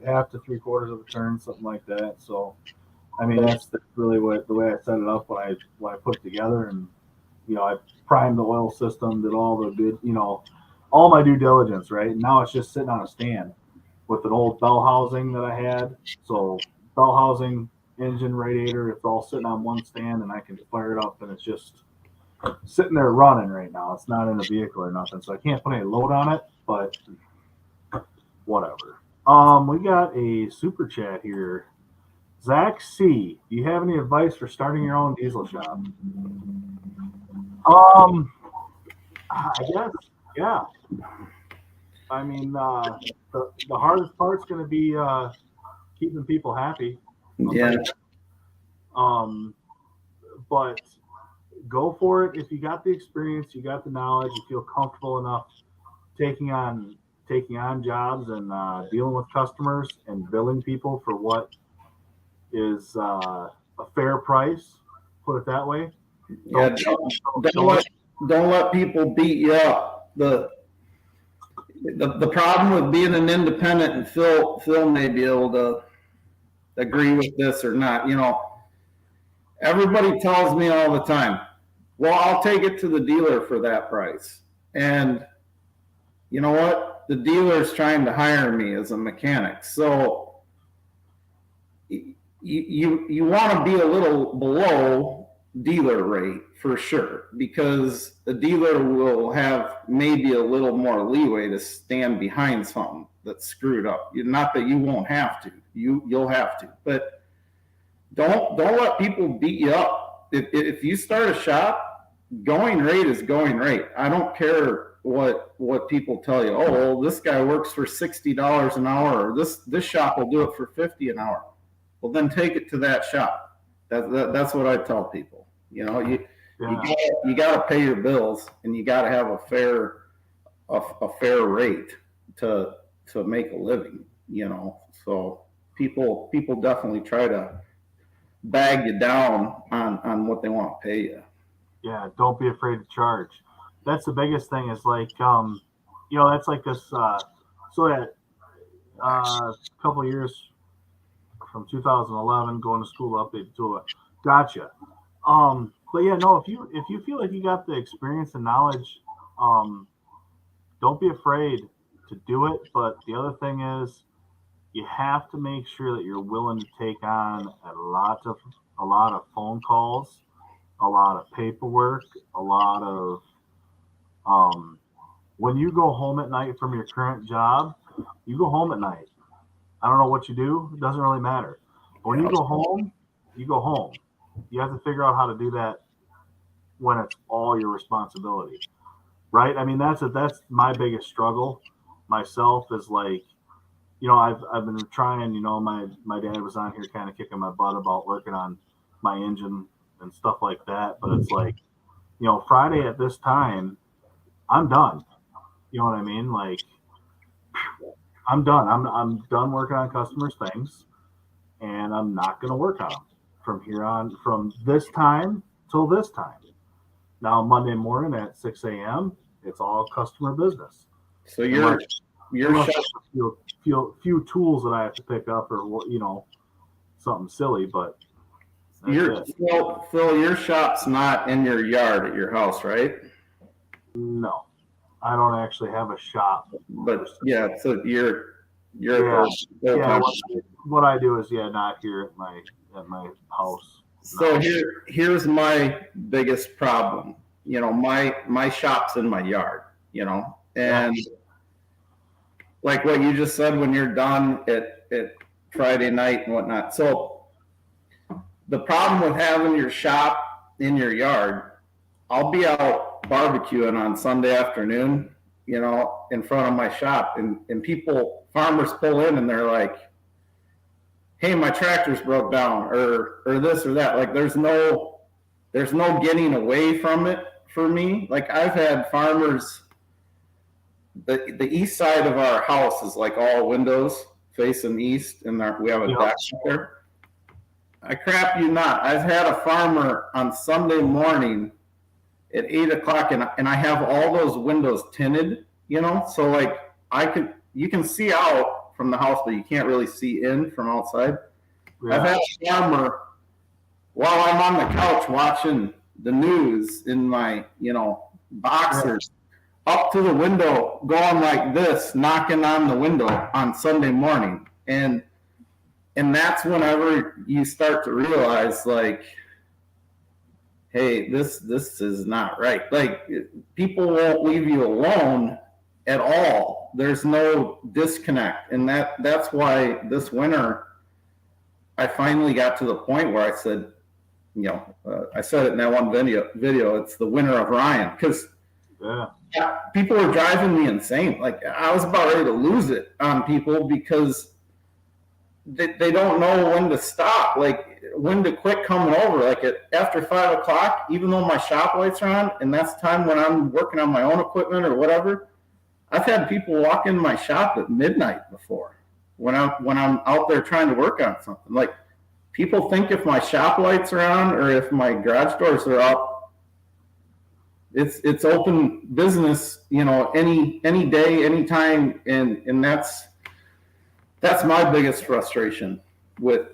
Half to 3/4 of a turn, something like that. So, I mean, that's really the way I set it up when I put it together, and I primed the oil system, did all the good, all my due diligence, right? And now it's just sitting on a stand with an old bell housing that I had. So bell housing, engine, radiator, it's all sitting on one stand, and I can fire it up, and it's just sitting there running right now. It's not in a vehicle or nothing, so I can't put any load on it, but whatever. We got a super chat here. Zach C, do you have any advice for starting your own diesel shop? I guess, yeah. I mean, the hardest part's going to be keeping people happy. Yeah. But go for it if you got the experience, you got the knowledge, you feel comfortable enough taking on jobs and dealing with customers and billing people for what is a fair price. Put it that way. Don't let people beat you up. The problem with being an independent, and Phil may be able to agree with this or not. Everybody tells me all the time, well, I'll take it to the dealer for that price. And you know what? The dealer's trying to hire me as a mechanic. So you want to be a little below dealer rate for sure, because the dealer will have maybe a little more leeway to stand behind something that's screwed up. Not that you won't have to, you'll have to, but don't let people beat you up. If you start a shop, going rate is going rate. I don't care what people tell you. Oh, well, this guy works for $60 an hour, or this shop will do it for $50 an hour. Well, then take it to that shop. That's what I tell people. You got to pay your bills, and you got to have a fair rate to make a living. So people definitely try to bag you down on what they want to pay you. Yeah, don't be afraid to charge. That's the biggest thing. Is like, that's like this. So that a couple of years from 2011, going to school, updated to it. Gotcha. But yeah, no. If you feel like you got the experience and knowledge, don't be afraid to do it. But the other thing is, you have to make sure that you're willing to take on a lot of phone calls, a lot of paperwork, a lot of when you go home at night from your current job, you go home at night. I don't know what you do. It doesn't really matter. But when you go home, you go home. You have to figure out how to do that when it's all your responsibility, right? I mean, that's my biggest struggle myself is like, I've been trying, my dad was on here kind of kicking my butt about working on my engine and stuff like that. But it's like, Friday at this time, I'm done. You know what I mean? Like, I'm done. I'm done working on customers' things, and I'm not going to work on them from here on, from this time till this time. Now, Monday morning at 6 a.m., it's all customer business. So your few tools that I have to pick up, or something silly, but Phil, your shop's not in your yard at your house, right? No, I don't actually have a shop. But yeah, so what I do is not here at my house. So here's my biggest problem. My shop's in my yard. And like what you just said, when you're done at Friday night and whatnot. So the problem with having your shop in your yard, I'll be out barbecuing on Sunday afternoon, in front of my shop, and farmers pull in and they're like, hey, my tractor's broke down, or this or that. Like there's no getting away from it for me. Like I've had farmers. The east side of our house is like all windows facing east, and we have a deck there. I crap you not. I've had a farmer on Sunday morning at 8 o'clock, and I have all those windows tinted, so like you can see out from the house, but you can't really see in from outside. Yeah. I've had a farmer while I'm on the couch watching the news in my, boxers, up to the window, going like this, knocking on the window on Sunday morning. And that's whenever you start to realize, like, hey, this is not right. Like, people won't leave you alone at all. There's no disconnect. And that's why this winter, I finally got to the point where I said, I said it in that one video, it's the winter of Ryan. Because people were driving me insane. Like, I was about ready to lose it on people because they don't know when to stop, like when to quit coming over. Like after 5 o'clock, even though my shop lights are on, and that's time when I'm working on my own equipment or whatever, I've had people walk in my shop at midnight before when I'm out there trying to work on something. Like, people think if my shop lights are on or if my garage doors are up, it's open business, any day, anytime, and that's my biggest frustration with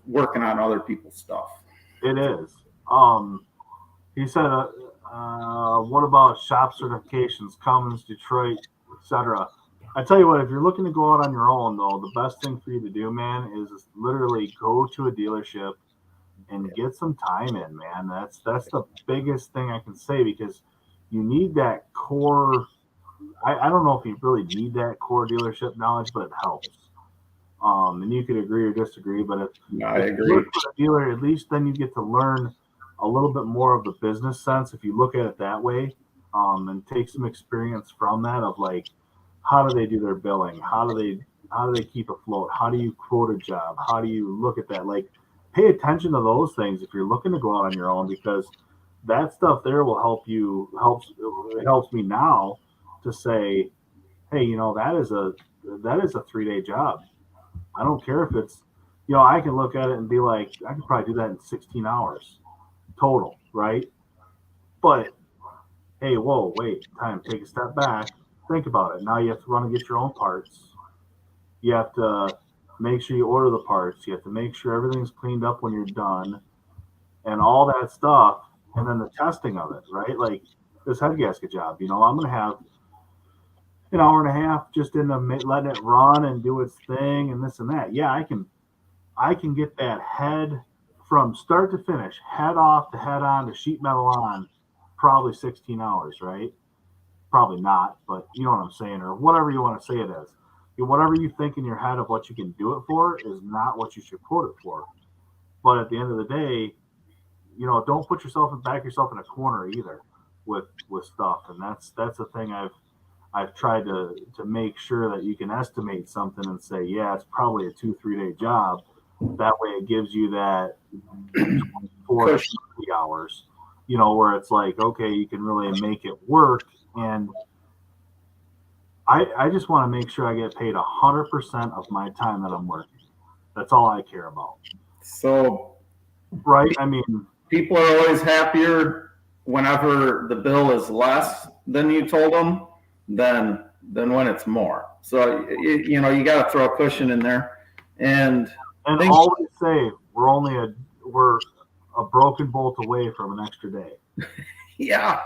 working on other people's stuff. It is. He said, what about shop certifications, Cummins, Detroit, etc.? I tell you what, if you're looking to go out on your own, though, the best thing for you to do, man, is literally go to a dealership and get some time in, man. That's the biggest thing I can say, because you need that core. I don't know if you really need that core dealership knowledge, but it helps. And you could agree or disagree, but if I agree. You look for a dealer, at least then you get to learn a little bit more of the business sense if you look at it that way, and take some experience from that of like, how do they do their billing? How do they keep afloat? How do you quote a job? How do you look at that? Like, pay attention to those things if you're looking to go out on your own, because that stuff there will it helps me now to say, hey, that is a 3-day job. I don't care if it's, I can look at it and be like, I could probably do that in 16 hours total, right? But hey, whoa, wait, take a step back, think about it. Now you have to run and get your own parts. You have to make sure you order the parts. You have to make sure everything's cleaned up when you're done and all that stuff. And then the testing of it, right? Like this head gasket job, I'm going to have an hour and a half just in letting it run and do its thing and this and that. Yeah, I can get that head from start to finish, head off to head on to sheet metal on, probably 16 hours, right? Probably not, but you know what I'm saying, or whatever you want to say it is. Whatever you think in your head of what you can do it for is not what you should quote it for. But at the end of the day, don't put back yourself in a corner either with stuff. And that's the thing I've tried to make sure that you can estimate something and say, yeah, it's probably a 2-3 day job. That way it gives you that 4 to 3 hours, where it's like, okay, you can really make it work. And I just want to make sure I get paid 100% of my time that I'm working. That's all I care about. So, right? I mean, people are always happier whenever the bill is less than you told them than when it's more. So, you got to throw a cushion in there. And always say we're a broken bolt away from an extra day. Yeah,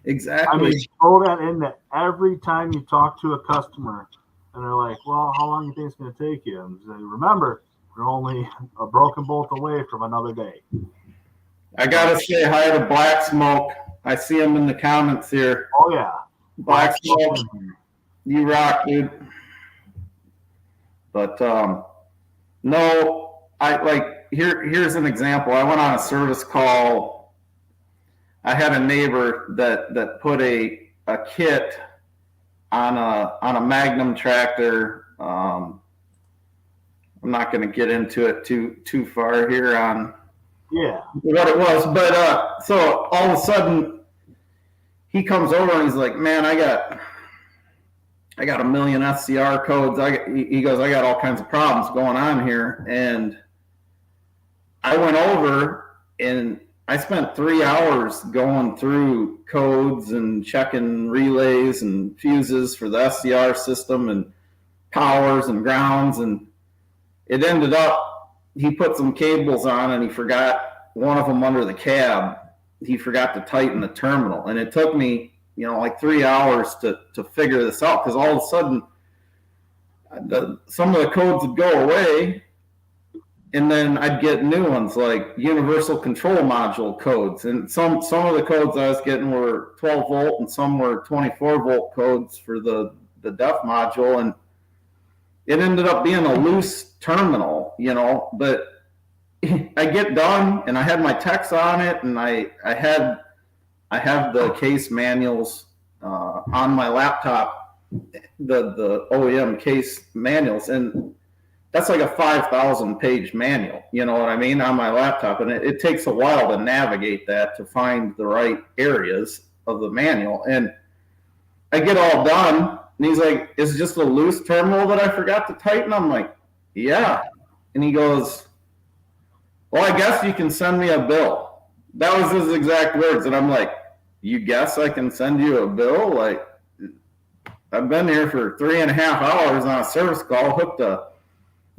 exactly. I mean, throw that in that every time you talk to a customer and they're like, well, how long do you think it's going to take you? And say, remember, you're only a broken bolt away from another day. I got to say hi to Black Smoke. I see him in the comments here. Oh, yeah. Black Smoke, you rock, dude. But, no, here's an example. I went on a service call. I had a neighbor that put a kit on a Magnum tractor. I'm not going to get into it too far here on what it was, but so all of a sudden he comes over and he's like, man, I got a million SCR codes. He goes, I got all kinds of problems going on here. And I went over and I spent 3 hours going through codes and checking relays and fuses for the SCR system and powers and grounds. And it ended up, he put some cables on and he forgot one of them under the cab. He forgot to tighten the terminal. And it took me, like 3 hours to figure this out, because all of a sudden some of the codes would go away, and then I'd get new ones like universal control module codes. And some of the codes I was getting were 12 volt and some were 24 volt codes for the DEF module. And it ended up being a loose terminal, but I get done and I had my text on it, and I have the case manuals on my laptop, the OEM case manuals, and that's like a 5,000 page manual, you know what I mean, on my laptop. And it takes a while to navigate that, to find the right areas of the manual. And I get all done, and he's like, is it just a loose terminal that I forgot to tighten? I'm like, yeah. And he goes, well, I guess you can send me a bill. That was his exact words. And I'm like, you guess I can send you a bill? Like, I've been here for 3.5 hours on a service call, hooked a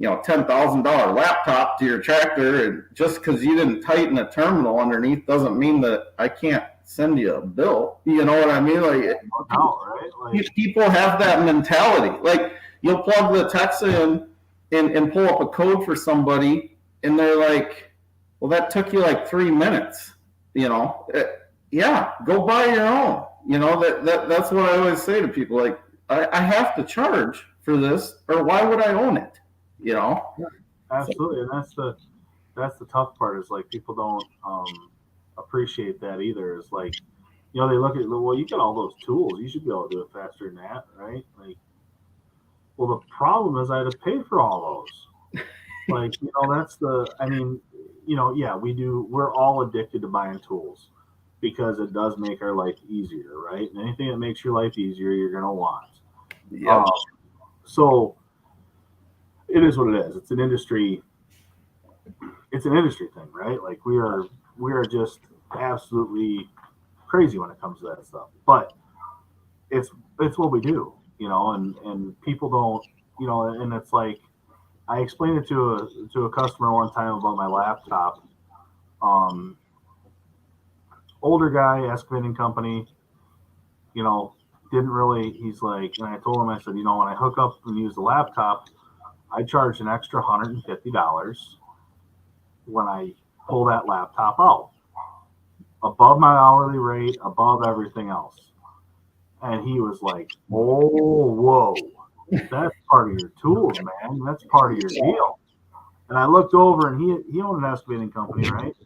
$10,000 laptop to your tractor, and just because you didn't tighten a terminal underneath doesn't mean that I can't send you a bill. You know what I mean? Like, right? Like, people have that mentality. Like, you'll plug the text in and pull up a code for somebody, and they're like, well, that took you like 3 minutes. Yeah, go buy your own. That's what I always say to people. Like, I have to charge for this, or why would I own it? Yeah, absolutely. And that's the tough part, is like, people don't appreciate that either. It's like, they look at, well, you got all those tools, you should be able to do it faster than that, right? Like, well, the problem is I had to pay for all those. Like, yeah, we're all addicted to buying tools because it does make our life easier, right? And anything that makes your life easier, you're gonna want. Yep. So it is what it is. It's an industry thing, right? Like, we are just absolutely crazy when it comes to that stuff. But it's what we do, and people don't, and it's like, I explained it to a customer one time about my laptop. Older guy, excavating company, didn't really, he's like, and I told him, I said, when I hook up and use the laptop, I charge an extra $150 when I pull that laptop out, above my hourly rate, above everything else. And he was like, oh, whoa, that's part of your tools, man. That's part of your deal. And I looked over, and he owned an excavating company, right?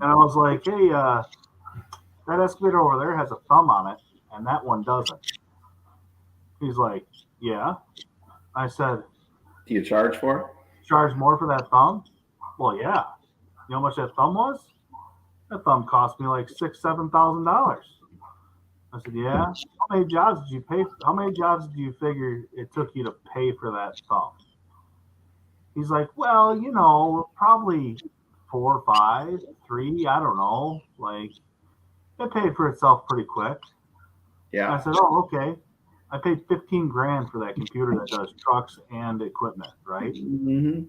And I was like, hey, that excavator over there has a thumb on it, and that one doesn't. He's like, yeah. I said, do you charge for it? Charge more for that thumb? Well, yeah. You know how much that thumb was? That thumb cost me like $6,000-$7,000. I said, yeah. How many jobs did you pay? How many jobs do you figure it took you to pay for that thumb? He's like, well, probably 4 or 5, 3. I don't know. Like, it paid for itself pretty quick. Yeah. I said, oh, okay. I paid $15,000 for that computer that does trucks and equipment, right? Mm-hmm.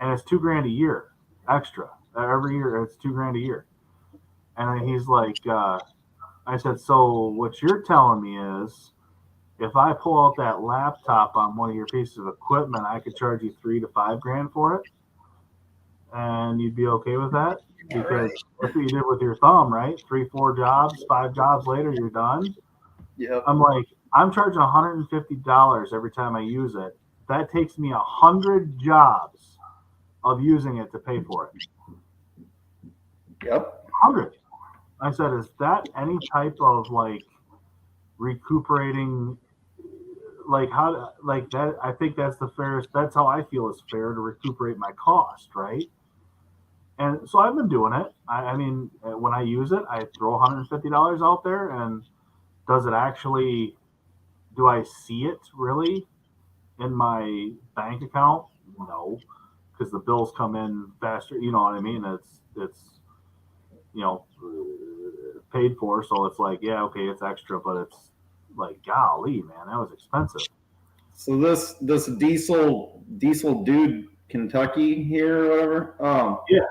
And it's $2,000 a year extra. Every year, it's $2,000 a year. And he's like, I said, so what you're telling me is, if I pull out that laptop on one of your pieces of equipment, I could charge you $3,000 to $5,000 for it, and you'd be okay with that? Because that's what you did with your thumb, right? 3, 4 jobs, 5 jobs later, you're done. Yeah. I'm like, I'm charging $150 every time I use it. That takes me 100 jobs of using it to pay for it. Yep. 100. I said, is that any type of like recuperating? Like, how, like that? I think that's the fairest. That's how I feel is fair to recuperate my cost, right? And so I've been doing it. I mean, when I use it, I throw $150 out there, and does it actually? Do I see it really in my bank account? No, because the bills come in faster. You know what I mean? It's paid for, so it's like, yeah, okay, it's extra, but it's like, golly, man, that was expensive. So this diesel dude Kentucky here or whatever Yeah,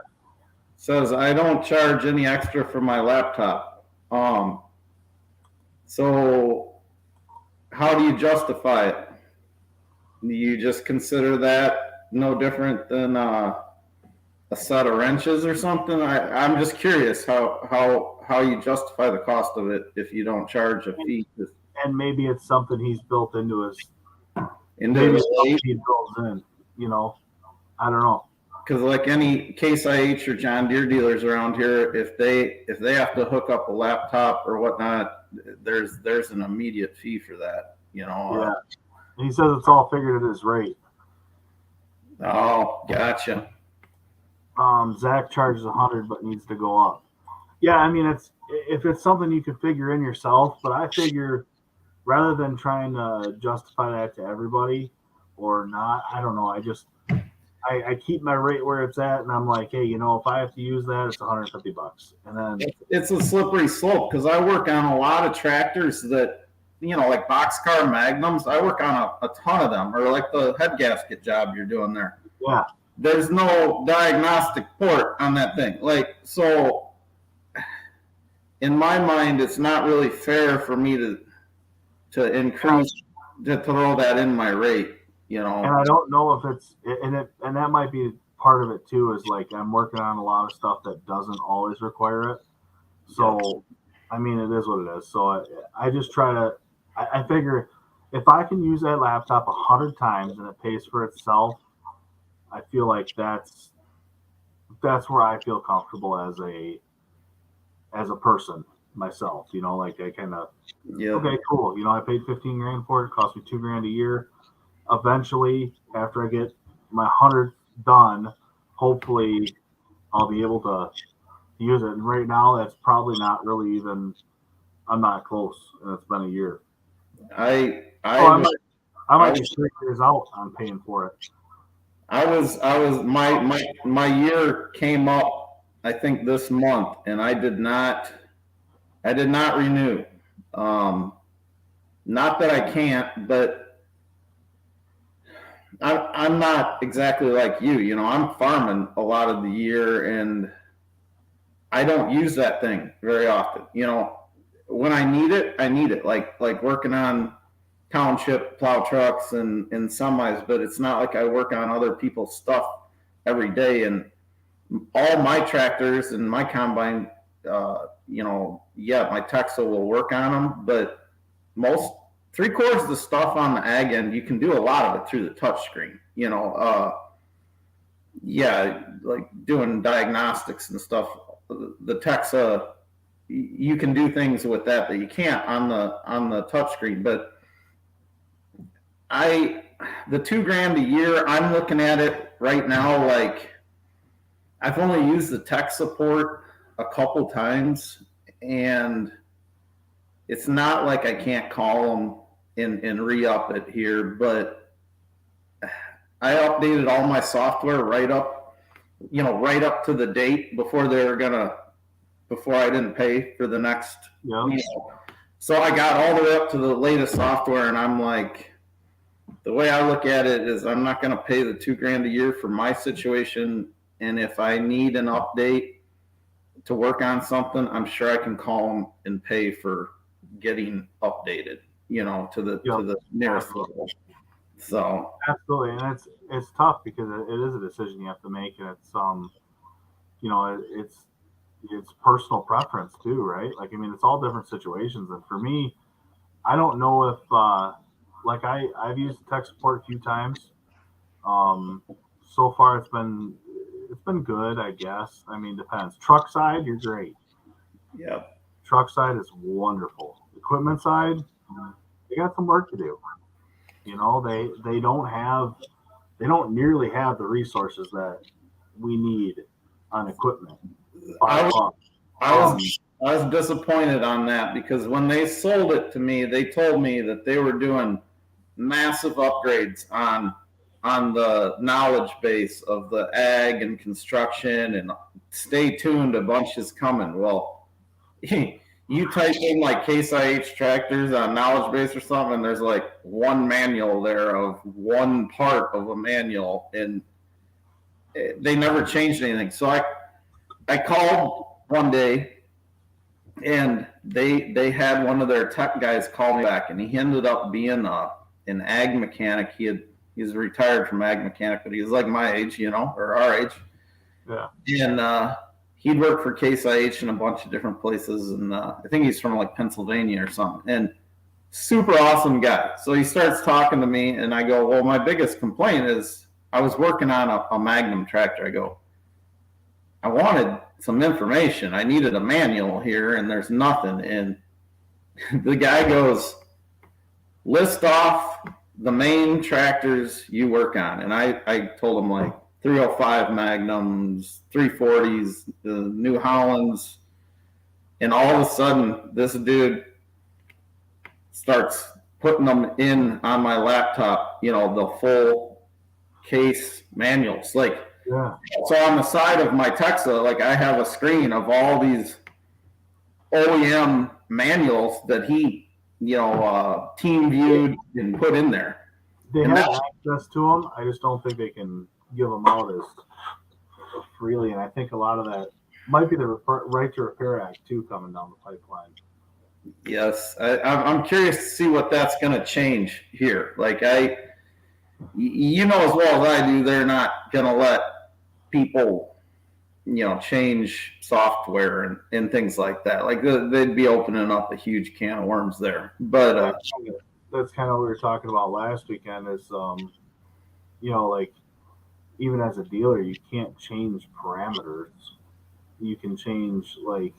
says I don't charge any extra for my laptop. So how do you justify it? Do you just consider that no different than a set of wrenches or something? I'm just curious how you justify the cost of it if you don't charge a fee and maybe it's something he's built into his. into Maybe the it's something rate. he builds in. You know, I don't know. Because like any Case IH or John Deere dealers around here, if they have to hook up a laptop or whatnot, there's an immediate fee for that. Yeah, and he says it's all figured at his rate. Oh, gotcha. Zach charges 100, but needs to go up. Yeah, I mean, it's if it's something you can figure in yourself, but I figure rather than trying to justify that to everybody or not, I don't know. I keep my rate where it's at, and I'm like, hey, if I have to use that, it's $150, and then It's a slippery slope because I work on a lot of tractors that like boxcar magnums. I work on a ton of them, or like the head gasket job you're doing there. yeah, There's no diagnostic port on that thing. Like, so in my mind, it's not really fair for me to increase to throw that in my rate. and I don't know if it's and that might be part of it too. Is like I'm working on a lot of stuff that doesn't always require it. So, I mean, it is what it is. So I just try to. I figure if I can use that laptop 100 times and it pays for itself, I feel like that's where I feel comfortable as a person myself. Like I kind of Yeah. okay, cool. I paid 15 grand for it. It cost me 2 grand a year. Eventually, after I get my 100 done, hopefully I'll be able to use it. And right now, that's probably not really even. I'm not close, and it's been a year. I So I was might be 3 years out on paying for it. I was my year came up I think this month and I did not renew. Um, Not that I can't, but I'm not exactly like you. I'm farming a lot of the year and I don't use that thing very often. When I need it, I need it. Like working on township plow trucks and semis, but it's not like I work on other people's stuff every day. And all my tractors and my combine, yeah, my Texa will work on them, but most 3/4 of the stuff on the ag end, you can do a lot of it through the touch screen. Yeah, like doing diagnostics and stuff. The Texa, you can do things with that you can't on the touch screen. But the 2 grand a year, I'm looking at it right now like I've only used the tech support a couple times, and it's not like I can't call them and re-up it here, but I updated all my software right up to the date before I didn't pay for the next. Yeah. So I got all the way up to the latest software, and I'm like, the way I look at it is I'm not going to pay the 2 grand a year for my situation. And if I need an update to work on something, I'm sure I can call them and pay for getting updated, to the nearest level. So absolutely, and it's tough because it is a decision you have to make, and it's personal preference too, right? Like I mean, it's all different situations, and for me, I don't know if like I've used tech support a few times. So far it's been good, I guess. I mean, depends. Truck side, you're great. yeah, Truck side is wonderful. Equipment side, they got some work to do. They don't nearly have the resources that we need on equipment. I $5. I was disappointed on that because when they sold it to me, they told me that they were doing massive upgrades on the knowledge base of the ag and construction, and stay tuned, a bunch is coming. Well, you type in like Case IH tractors on knowledge base or something, and there's like one manual there of one part of a manual, and they never changed anything. So I called one day, and they had one of their tech guys call me back, and he ended up being an ag mechanic. He's retired from ag mechanic, but he was like my age, or our age. Yeah. And he'd worked for Case IH in a bunch of different places, and I think he's from like Pennsylvania or something. And super awesome guy. So he starts talking to me, and I go, well, my biggest complaint is I was working on a Magnum tractor. I go, I wanted some information. I needed a manual here, and there's nothing. And the guy goes, list off the main tractors you work on. And I told him like 305 Magnums, 340s, the New Hollands. And all of a sudden, this dude starts putting them in on my laptop, the full case manuals. Like, Yeah. So on the side of my Texas, like I have a screen of all these OEM manuals that he, team viewed and put in there. They have access to them. I just don't think they can give them out as freely. And I think a lot of that might be the Right to Repair Act too coming down the pipeline. Yes, I'm curious to see what that's going to change here. Like as well as I do, they're not going to let people, change software and things like that. Like they'd be opening up a huge can of worms there. But that's kind of what we were talking about last weekend. Is like even as a dealer, you can't change parameters. You can change like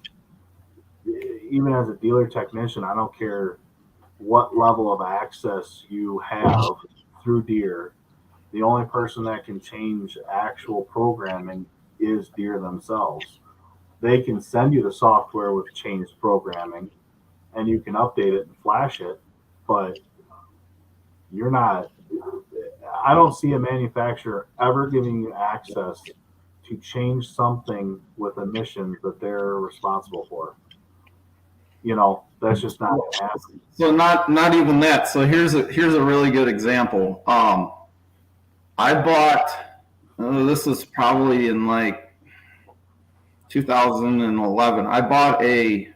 even as a dealer technician. I don't care what level of access you have through Deere. The only person that can change actual programming is Deere themselves. They can send you the software with changed programming, and you can update it and flash it, but you're not. I don't see a manufacturer ever giving you access to change something with emissions that they're responsible for. That's just not happening. So not even that. So here's a really good example. I bought, this was probably in like 2011. I bought a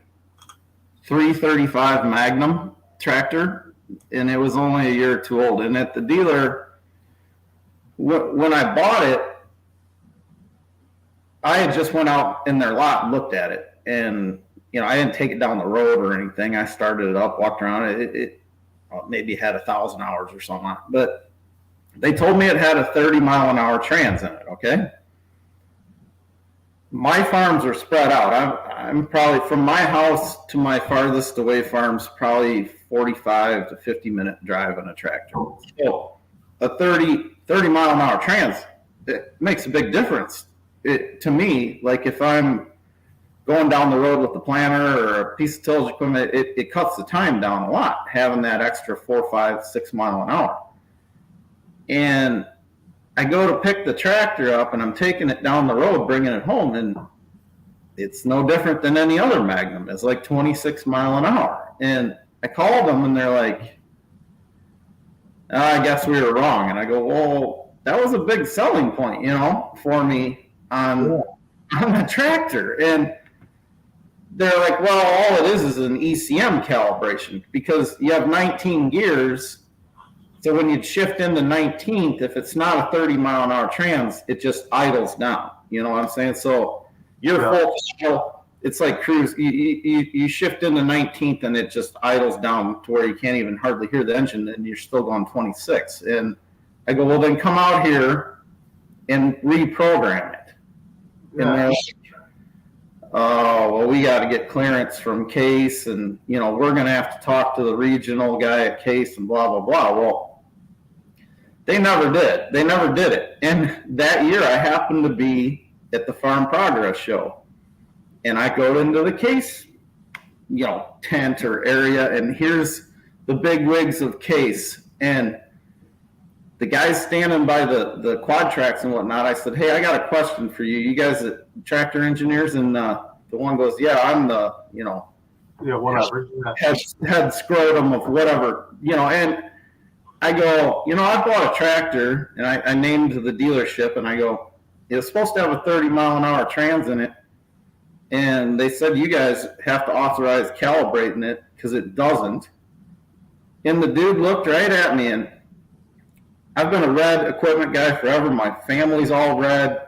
335 Magnum tractor, and it was only a year or two old. And at the dealer, when I bought it, I had just went out in their lot and looked at it. And, I didn't take it down the road or anything. I started it up, walked around it. It maybe had 1,000 hours or something. But they told me it had a 30-mile-an-hour trans in it, okay? My farms are spread out. I'm probably, from my house to my farthest away farms, probably 45 to 50-minute drive on a tractor. So a 30-mile-an-hour trans, it makes a big difference. To me, like if I'm going down the road with the planter or a piece of tillage equipment, it cuts the time down a lot, having that extra 4, 5, 6 mile an hour. And I go to pick the tractor up, and I'm taking it down the road, bringing it home, and it's no different than any other Magnum. It's like 26 mile an hour. And I called them, and they're like, I guess we were wrong. And I go, well, that was a big selling point, for me on the tractor. And they're like, well, all it is an ECM calibration because you have 19 gears. So when you shift into 19th, if it's not a 30-mile-an-hour trans, it just idles down. You know what I'm saying? So you're full scale. It's like cruise. You shift into 19th, and it just idles down to where you can't even hardly hear the engine, and you're still going 26. And I go, well, then come out here and reprogram it. Yeah. And they're like, oh, well, we got to get clearance from Case, and, we're going to have to talk to the regional guy at Case and blah, blah, blah. Well, they never did. They never did it. And that year I happened to be at the Farm Progress show. And I go into the case, tent or area, and here's the big wigs of case. And the guys standing by the quad tracks and whatnot, I said, hey, I got a question for you. You guys are tractor engineers? And the one goes, yeah, I'm the, whatever. head scrotum of whatever, and I go, I bought a tractor, and I named the dealership, and I go, it's supposed to have a 30-mile-an-hour trans in it, and they said you guys have to authorize calibrating it because it doesn't. And the dude looked right at me, and I've been a red equipment guy forever. My family's all red.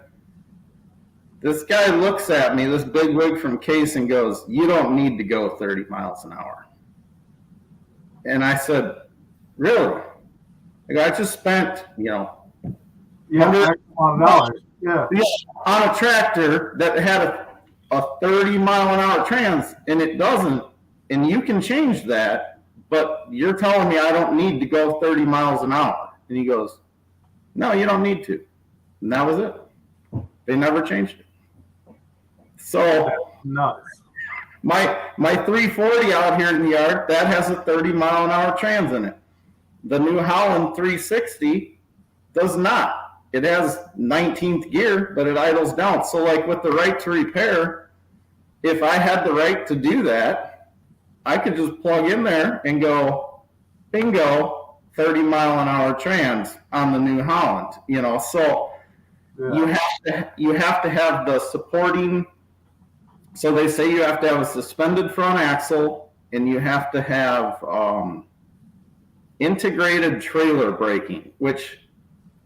This guy looks at me, this big wig from Case, and goes, you don't need to go 30 miles an hour. And I said, really? I go, I just spent, $100 on a tractor that had a 30-mile-an-hour trans, and it doesn't, and you can change that, but you're telling me I don't need to go 30 miles an hour. And he goes, no, you don't need to. And that was it. They never changed it. So nuts. My 340 out here in the yard, that has a 30-mile-an-hour trans in it. The New Holland 360 does not. It has 19th gear, but it idles down. So like with the right to repair, if I had the right to do that, I could just plug in there and go, bingo, 30-mile-an-hour trans on the New Holland. So yeah. you have to have the supporting. So they say you have to have a suspended front axle, and you have to have integrated trailer braking, which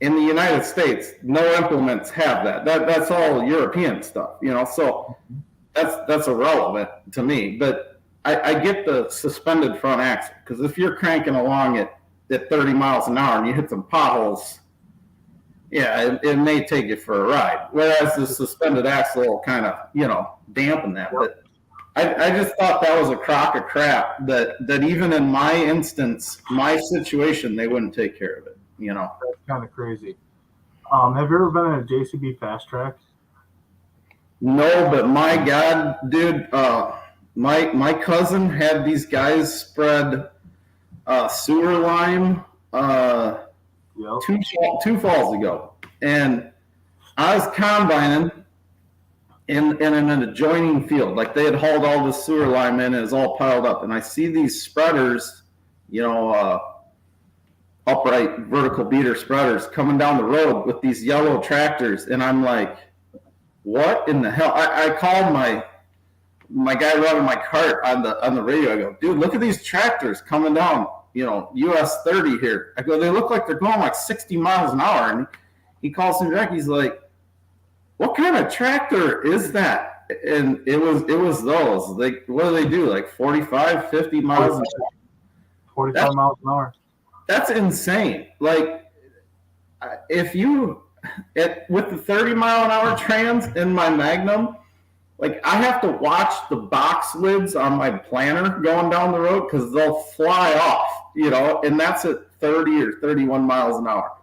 in the United States, no implements have that. That's all European stuff, so that's irrelevant to me. But I get the suspended front axle, because if you're cranking along at 30 miles an hour and you hit some potholes, yeah, it may take you for a ride. Whereas the suspended axle will kind of, dampen that. But I just thought that was a crock of crap that even in my instance, my situation, they wouldn't take care of it, That's kind of crazy. Have you ever been in a JCB fast track? No, but my God, dude, my cousin had these guys spread sewer lime two falls ago, and I was combining in an adjoining field. Like they had hauled all the sewer lime in, and it was all piled up, and I see these spreaders, upright vertical beater spreaders coming down the road with these yellow tractors, and I'm like, what in the hell? I called my guy running my cart on the radio. I go, dude, look at these tractors coming down, US 30 here. I go, they look like they're going like 60 miles an hour. And he calls me back. He's like, what kind of tractor is that? And it was those. Like, what do they do? Like 45, 50 miles an hour? 45 miles an hour. That's insane. Like, if you, with the 30-mile-an-hour trans in my Magnum, like I have to watch the box lids on my planter going down the road because they'll fly off, and that's at 30 or 31 miles an hour.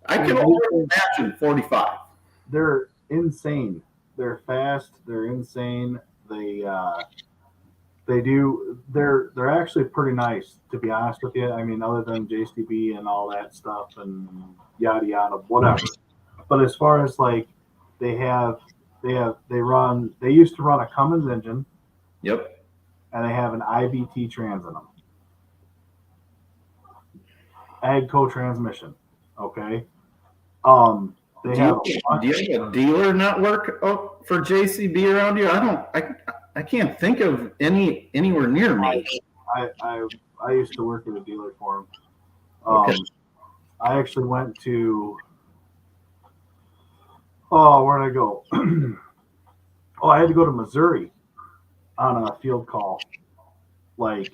I can only imagine 45. They're insane. They're fast. They're insane. They're actually pretty nice, to be honest with you. I mean, other than JCB and all that stuff and yada yada, whatever. But as far as like they used to run a Cummins engine. Yep. And they have an IVT trans in them. AGCO transmission. Okay. Do you have a dealer network for JCB around you? I can't think of anywhere near me. I used to work at a dealer for them. Okay. I actually went to. Oh, where did I go? I had to go to Missouri on a field call, like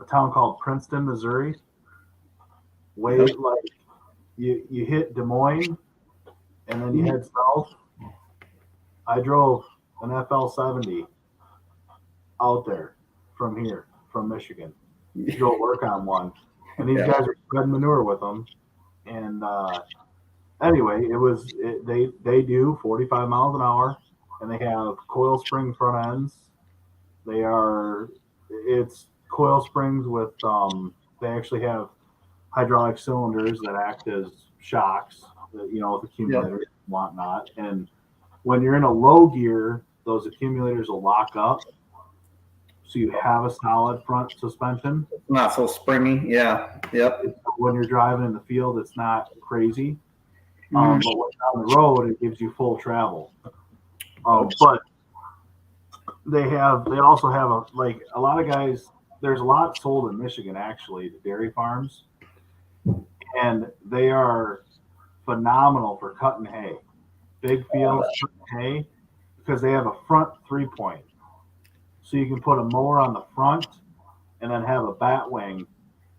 a town called Princeton, Missouri. Like you hit Des Moines, and then you head south. I drove an FL70 out there from Michigan, to go work on one, and these guys are spreading manure with them, and anyway, they do 45 miles an hour, and they have coil spring front ends. It's coil springs with they actually have hydraulic cylinders that act as shocks, with Yep. accumulators and whatnot. And when you're in a low gear, those accumulators will lock up, so you have a solid front suspension. Not so springy. Yeah. Yep. When you're driving in the field, it's not crazy. Mhm. But when you're on the road, it gives you full travel. But they also have a lot of guys. There's a lot sold in Michigan actually, the dairy farms, and they are phenomenal for cutting hay, big fields cutting hay, because they have a front 3-point, so you can put a mower on the front and then have a bat wing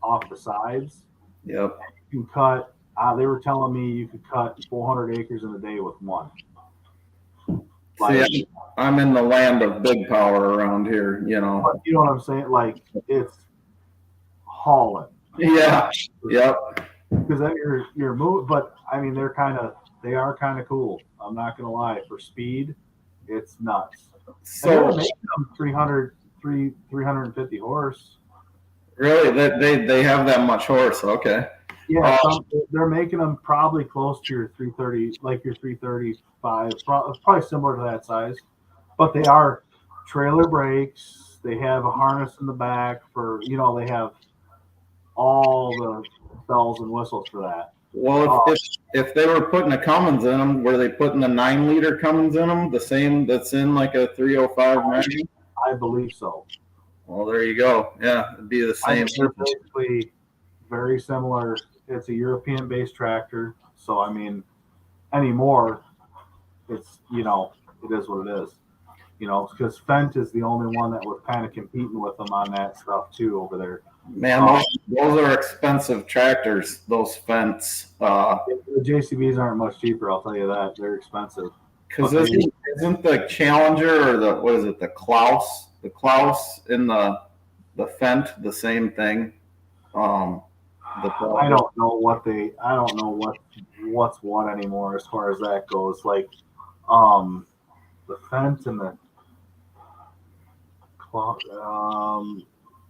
off the sides. Yep. You can cut. They were telling me you could cut 400 acres in a day with one. See, I'm in the land of big power around here, you know. You know what I'm saying? Like, it's hauling. Yeah. Yep. Because that you're moving, but I mean they are kind of cool. I'm not gonna lie. For speed, it's nuts. And they're So making them 350 horse. really, they have that much horse. Okay. Yeah, they're making them probably close to your 330, like your 335, probably similar to that size. But they are trailer brakes. They have a harness in the back for, they have all the bells and whistles for that. Well, if they were putting a Cummins in them, were they putting the 9-liter Cummins in them, the same that's in like a 305 Maggie? I believe so. Well, there you go. Yeah, it'd be the same. They're basically very similar. It's a European-based tractor, so I mean, anymore, it's it is what it is. Because Fendt is the only one that was kind of competing with them on that stuff too over there. Man, those are expensive tractors. Those Fendts. The JCBs aren't much cheaper. I'll tell you that. They're expensive. Because isn't the Challenger or what is it, the Klaus in the Fendt the same thing? I don't know what's what anymore as far as that goes. Like, the Fendt and the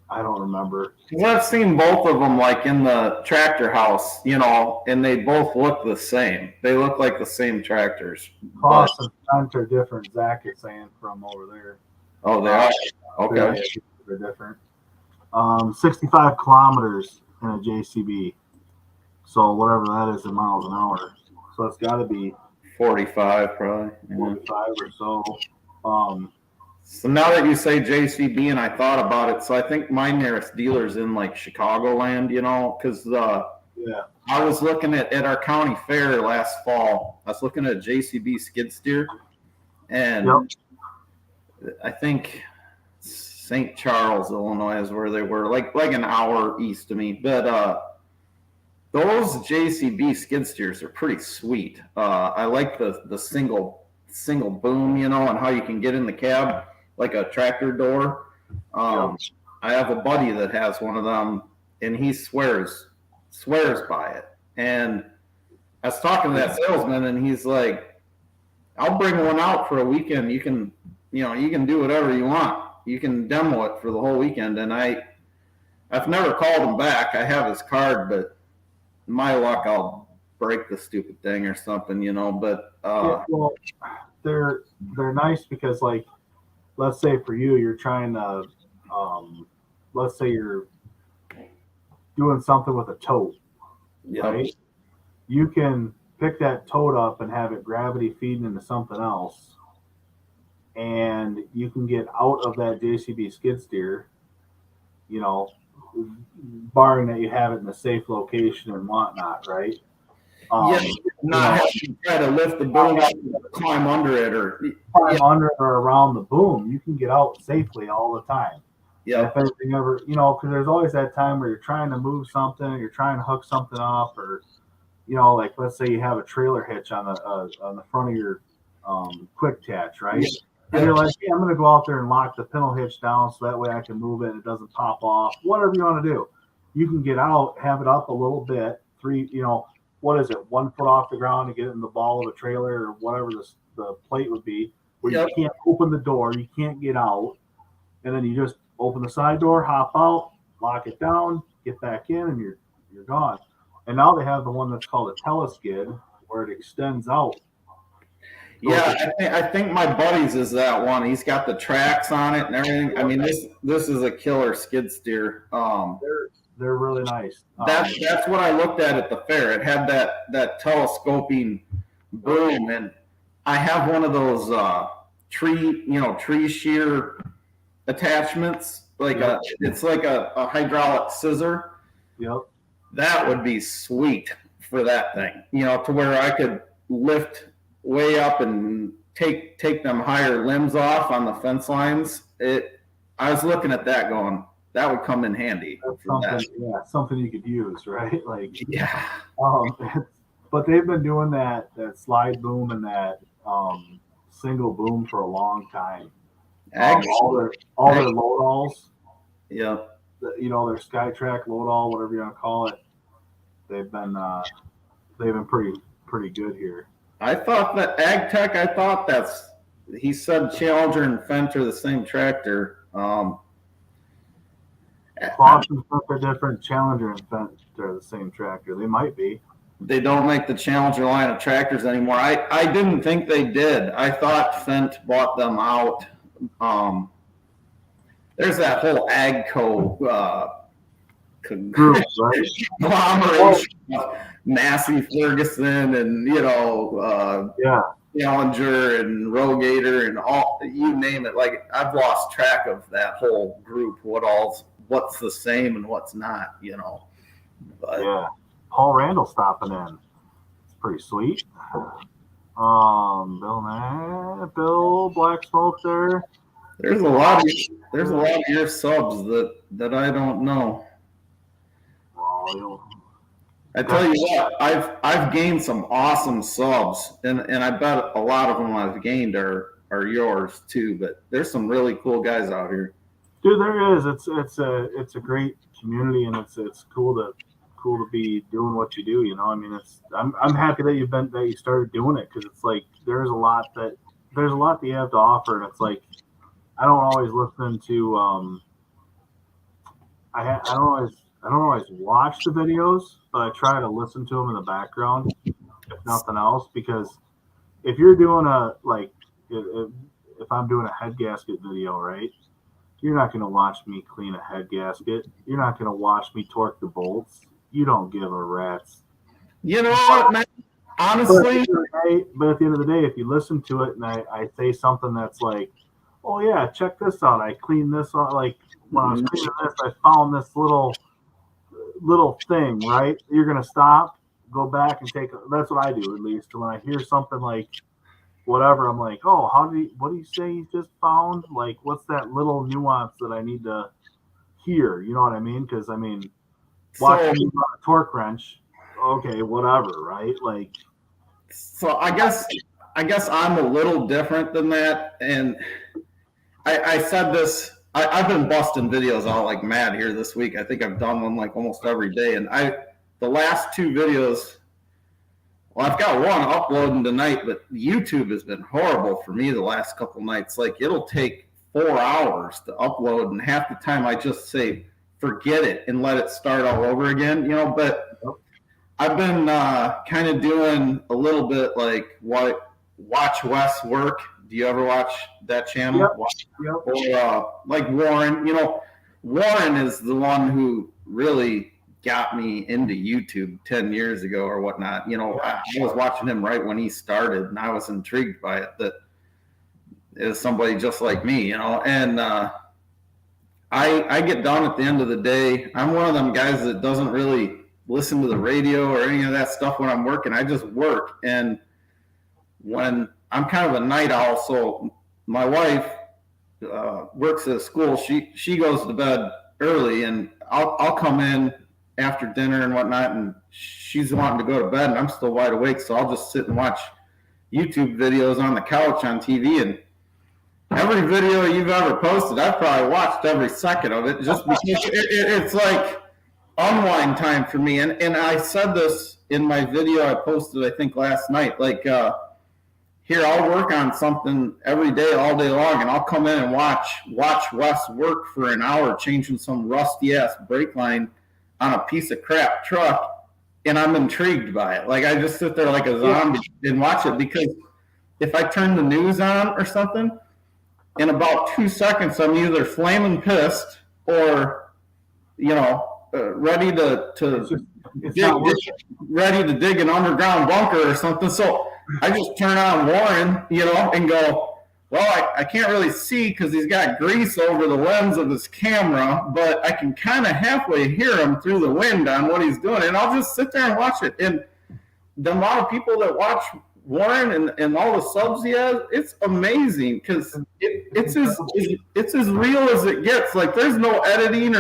I don't remember. I've seen both of them like in the tractor house, and they both look the same. They look like the same tractors. Costs and Fendt are different. Zach is saying from over there. Oh, they are? Okay. They're different. 65 kilometers in a JCB. So whatever that is in miles an hour. So it's got to be 45 probably. 45 or so. So now that you say JCB, and I thought about it, so I think my nearest dealer's in like Chicagoland, because I was looking at our county fair last fall. I was looking at a JCB skid steer, and I think St. Charles, Illinois is where they were, like an hour east of me. But those JCB skid steers are pretty sweet. I like the single boom, and how you can get in the cab like a tractor door. I have a buddy that has one of them, and he swears by it. And I was talking to that salesman, and he's like, "I'll bring one out for a weekend. You can do whatever you want. You can demo it for the whole weekend." And I've never called him back. I have his card, but my luck, I'll break the stupid thing or something, But well, they're nice because, like, let's say for you, you're trying to, let's say you're doing something with a tote, right? You can pick that tote up and have it gravity feeding into something else, and you can get out of that JCB skid steer, barring that you have it in a safe location and whatnot, right? Not have to try to lift the boom up and climb under it or under or around the boom. You can get out safely all the time. Yeah. If anything ever, because there's always that time where you're trying to move something, or you're trying to hook something up, or like let's say you have a trailer hitch on the front of your quick attach, right? And you're like, I'm going to go out there and lock the pintle hitch down so that way I can move it and it doesn't pop off. Whatever you want to do, you can get out, have it up a little bit, what is it, 1 foot off the ground to get in the ball of a trailer or whatever the plate would be, where you can't open the door, you can't get out, and then you just open the side door, hop out, lock it down, get back in, and you're gone. And now they have the one that's called a teleskid, where it extends out. Yeah, I think my buddy's is that one. He's got the tracks on it and everything. I mean, this is a killer skid steer. They're really nice. That's what I looked at the fair. It had that telescoping boom, and I have one of those tree shear attachments. It's like a hydraulic scissor. Yep. That would be sweet for that thing. To where I could lift way up and take them higher limbs off on the fence lines. I was looking at that going, that would come in handy. Something you could use, right? Yeah. But they've been doing that slide boom and that single boom for a long time. All their load alls. Yeah. Their SkyTrack load all, whatever you want to call it. They've been pretty good here. I thought that AgTech. He said Challenger and Fendt are the same tractor. Bosch and Fendt are different. Challenger and Fendt are the same tractor. They might be. They don't make the Challenger line of tractors anymore. I didn't think they did. I thought Fendt bought them out. There's that whole Agco group, right? Conglomeration of Massey Ferguson and Challenger and Rogator and all, you name it. I've lost track of that whole group. What's the same and what's not, But, yeah. Paul Randall stopping in. It's pretty sweet. Bill Black Smoke there. There's a lot of your subs that I don't know. Well, I tell you what, I've gained some awesome subs, and I bet a lot of them I've gained are yours too. But there's some really cool guys out here. Dude, there is. It's a great community, and it's cool to be doing what you do. I mean, I'm happy that you started doing it, because it's like there's a lot that you have to offer, and it's like I don't always listen to I don't always watch the videos, but I try to listen to them in the background, if nothing else, because if you're doing if I'm doing a head gasket video, right, you're not going to watch me clean a head gasket. You're not going to watch me torque the bolts. You don't give a rat's. You know what, man? Honestly. But at the end of the day, if you listen to it and I say something that's like, oh yeah, check this out, I cleaned this out. Like when I was cleaning this, I found this little thing, right? You're going to stop, go back and that's what I do, at least. When I hear something like whatever, I'm like, oh, what do you say you just found? Like, what's that little nuance that I need to hear? You know what I mean? Because, I mean, watching a torque wrench, okay, whatever, right? Like, so I guess I'm a little different than that. And I said this, I've been busting videos out like mad here this week. I think I've done one like almost every day. And the last 2 videos, well, I've got one uploading tonight, but YouTube has been horrible for me the last couple nights. Like, it'll take 4 hours to upload, and half the time I just say, forget it and let it start all over again, but I've been kind of doing a little bit like watch Wes work. Do you ever watch that channel? Yep. Or like Warren, Warren is the one who really got me into YouTube 10 years ago or whatnot. I was watching him right when he started, and I was intrigued by it, that it was somebody just like me, and I get done at the end of the day. I'm one of them guys that doesn't really listen to the radio or any of that stuff when I'm working. I just work. And when I'm kind of a night owl, so my wife works at a school. She goes to bed early, and I'll come in after dinner and whatnot, and she's wanting to go to bed, and I'm still wide awake. So I'll just sit and watch YouTube videos on the couch on TV, and every video you've ever posted, I've probably watched every second of it, just because it's like unwind time for me. And I said this in my video I posted, I think last night, like, here, I'll work on something every day, all day long, and I'll come in and watch Wes work for an hour changing some rusty ass brake line on a piece of crap truck, and I'm intrigued by it. Like, I just sit there like a zombie and watch it, because if I turn the news on or something, in about 2 seconds, I'm either flaming pissed or, ready to ready to dig an underground bunker or something. So I just turn on Warren, and go, well, I can't really see because he's got grease over the lens of his camera, but I can kind of halfway hear him through the wind on what he's doing. And I'll just sit there and watch it. And the amount of people that watch Warren and all the subs he has, it's amazing, because it's as real as it gets. Like, there's no editing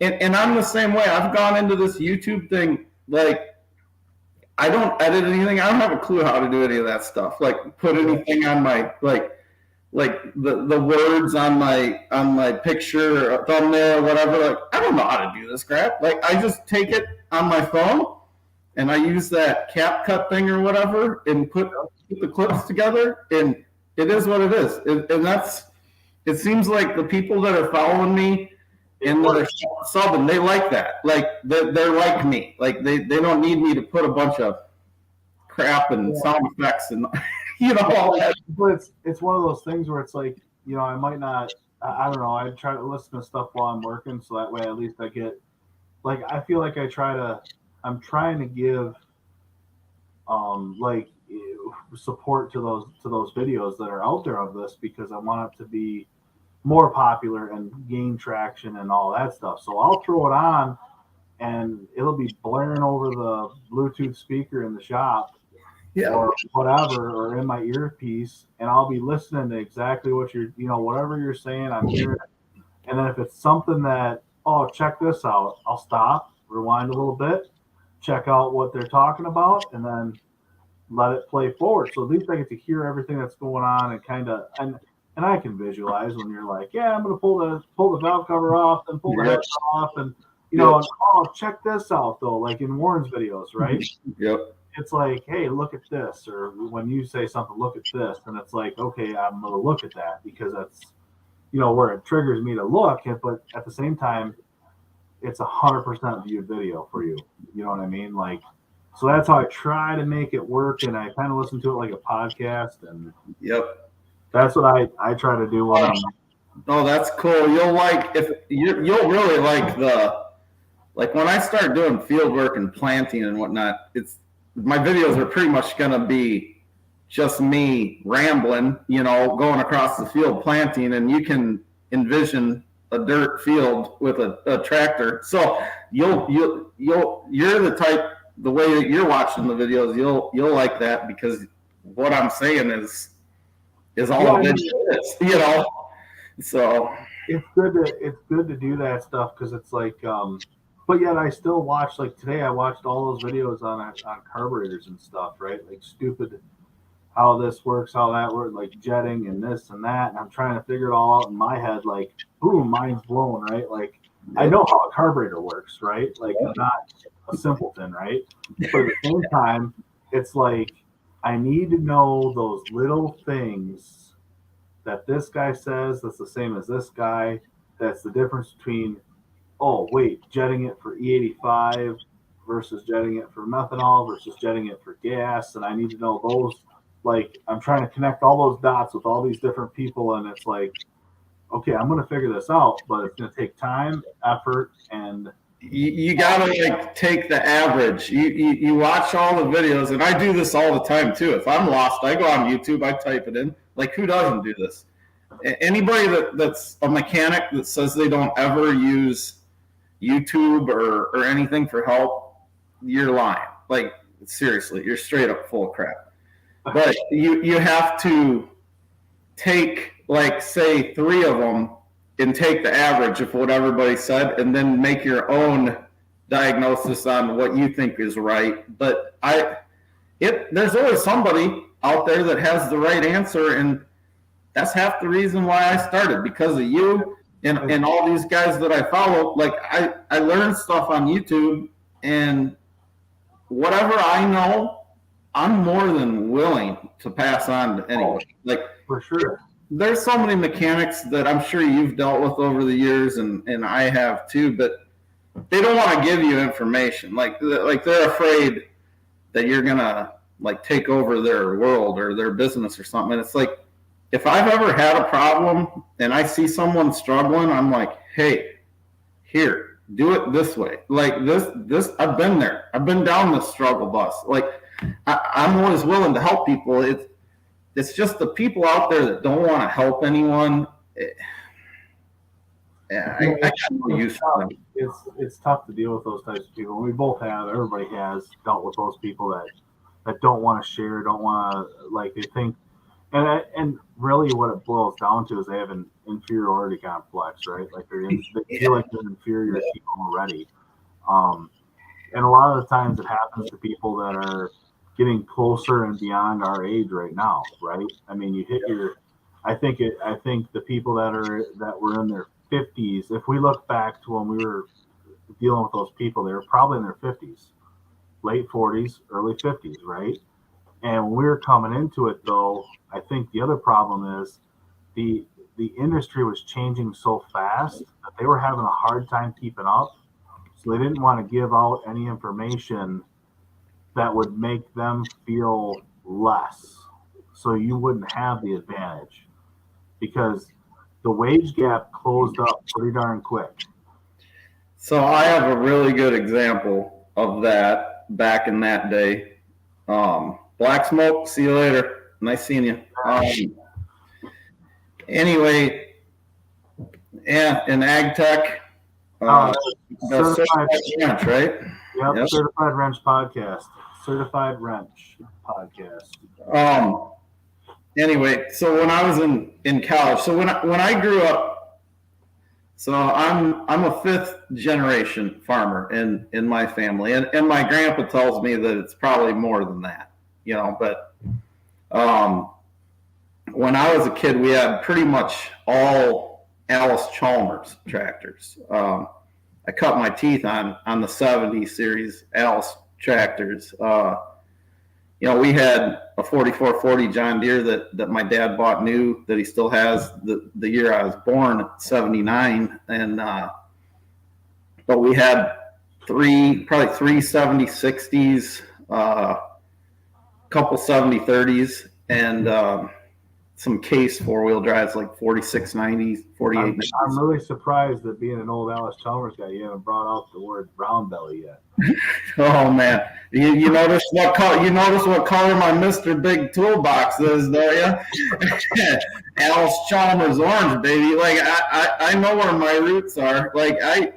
and I'm the same way. I've gone into this YouTube thing, like, I don't edit anything. I don't have a clue how to do any of that stuff. Like, put anything on my like the words on my picture or thumbnail or whatever. Like, I don't know how to do this crap. Like, I just take it on my phone and I use that CapCut thing or whatever and put the clips together, and it is what it is. And it seems like the people that are following me and that are subbing, they like that. Like, they're like me. Like, they don't need me to put a bunch of crap and sound effects and all that. But it's one of those things where it's like, I might not. I don't know. I try to listen to stuff while I'm working, so that way at least I get. Like, I feel like I'm trying to give, like, support to those videos that are out there of this, because I want it to be more popular and gain traction and all that stuff. So I'll throw it on and it'll be blaring over the Bluetooth speaker in the shop or whatever, or in my earpiece, and I'll be listening to exactly what you're, whatever you're saying, I'm hearing it. And then if it's something that, oh, check this out, I'll stop, rewind a little bit, check out what they're talking about, and then let it play forward. So at least I get to hear everything that's going on and I can visualize when you're like, yeah, I'm going to pull the valve cover off and pull the head off, and and, oh, check this out though, like in Warren's videos, right? Yep. It's like, hey, look at this, or when you say something, look at this, and it's like, okay, I'm going to look at that because that's, where it triggers me to look. But at the same time, it's 100% viewed video for you. You know what I mean? Like, so that's how I try to make it work, and I kind of listen to it like a podcast, and that's what I try to do when I'm. Oh, that's cool. You'll really like when I start doing field work and planting and whatnot. My videos are pretty much gonna be just me rambling, going across the field planting, and you can envision a dirt field with a tractor. So you're the type, the way that you're watching the videos, you'll like that, because what I'm saying is all the video is, So it's good to do that stuff, because it's like, but yet I still watch, like today I watched all those videos on carburetors and stuff, right? Like stupid, how this works, how that works, like jetting and this and that, and I'm trying to figure it all out in my head. Like, boom, mind's blown, right? Like, I know how a carburetor works, right? Like, I'm not a simpleton, right? But at the same time, it's like, I need to know those little things that this guy says that's the same as this guy. That's the difference between, oh, wait, jetting it for E85 versus jetting it for methanol versus jetting it for gas. And I need to know those. Like, I'm trying to connect all those dots with all these different people. And it's like, okay, I'm going to figure this out, but it's going to take time, effort, and you gotta take the average. You watch all the videos, and I do this all the time too. If I'm lost, I go on YouTube, I type it in. Like, who doesn't do this? Anybody that's a mechanic that says they don't ever use YouTube or anything for help, you're lying. Like, seriously, you're straight up full of crap. But you have to take, like, say 3 of them and take the average of what everybody said, and then make your own diagnosis on what you think is right. But there's always somebody out there that has the right answer, and that's half the reason why I started, because of you And all these guys that I follow, like I learn stuff on YouTube, and whatever I know, I'm more than willing to pass on to anybody. Like, for sure. There's so many mechanics that I'm sure you've dealt with over the years, and I have too, but they don't want to give you information. Like they're afraid that you're gonna like take over their world or their business or something. And it's like, if I've ever had a problem and I see someone struggling, I'm like, hey, here, do it this way. Like this, I've been there. I've been down this struggle bus. Like I'm always willing to help people. It's just the people out there that don't want to help anyone. I got no use for them. It's tough to deal with those types of people. We both have. Everybody has dealt with those people that don't want to share, don't want to, like, they think, and really what it boils down to is they have an inferiority complex, right? Like they feel like they're inferior to people already. And a lot of the times it happens to people that are getting closer and beyond our age right now, right? I mean, you hit I think the people that were in their 50s, if we look back to when we were dealing with those people, they were probably in their 50s, late 40s, early 50s, right? And when we were coming into it, though, I think the other problem is the industry was changing so fast that they were having a hard time keeping up. So they didn't want to give out any information that would make them feel less, so you wouldn't have the advantage, because the wage gap closed up pretty darn quick. So I have a really good example of that back in that day. Black Smoke, see you later. Nice seeing you. Anyway, yeah, in ag tech, certified wrench, right? Yep, Certified Wrench Podcast. Certified Wrench Podcast. Anyway, so when I was in college, so when I grew up, so I'm a fifth generation farmer in my family, and my grandpa tells me that it's probably more than that, but when I was a kid, we had pretty much all Alice Chalmers tractors. I cut my teeth on the 70 series Alice tractors. We had a 4440 John Deere that my dad bought new, that he still has the year I was born, 79. And, but we had probably three 7060s, couple 7030s, and, some case four-wheel drives like 4690s, 4890s. I'm really surprised that being an old Alice Chalmers guy, you haven't brought out the word brown belly yet. Oh man, you notice what color? You notice what color my Mr. Big Toolbox is, don't you? Alice Chalmers orange, baby. Like I know where my roots are. Like I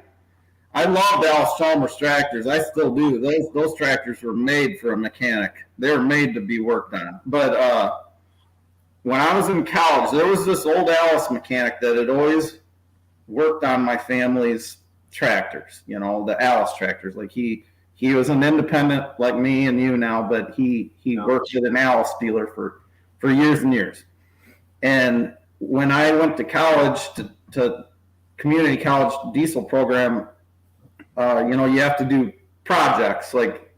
loved Alice Chalmers tractors. I still do. Those tractors were made for a mechanic. They were made to be worked on. But when I was in college, there was this old Alice mechanic that had always worked on my family's tractors, the Alice tractors. Like he was an independent like me and you now, but he worked at an Alice dealer for years and years. And when I went to college, to community college diesel program, you have to do projects. Like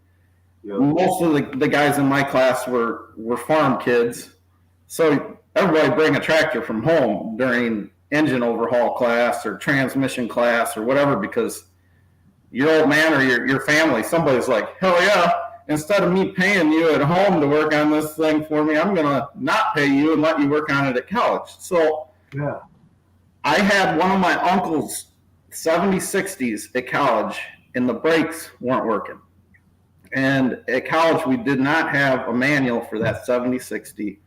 most of the guys in my class were farm kids. So everybody bring a tractor from home during engine overhaul class or transmission class or whatever, because your old man or your family, somebody's like, hell yeah, instead of me paying you at home to work on this thing for me, I'm going to not pay you and let you work on it at college. So yeah, I had one of my uncle's 7060s at college, and the brakes weren't working. And at college, we did not have a manual for that 7060.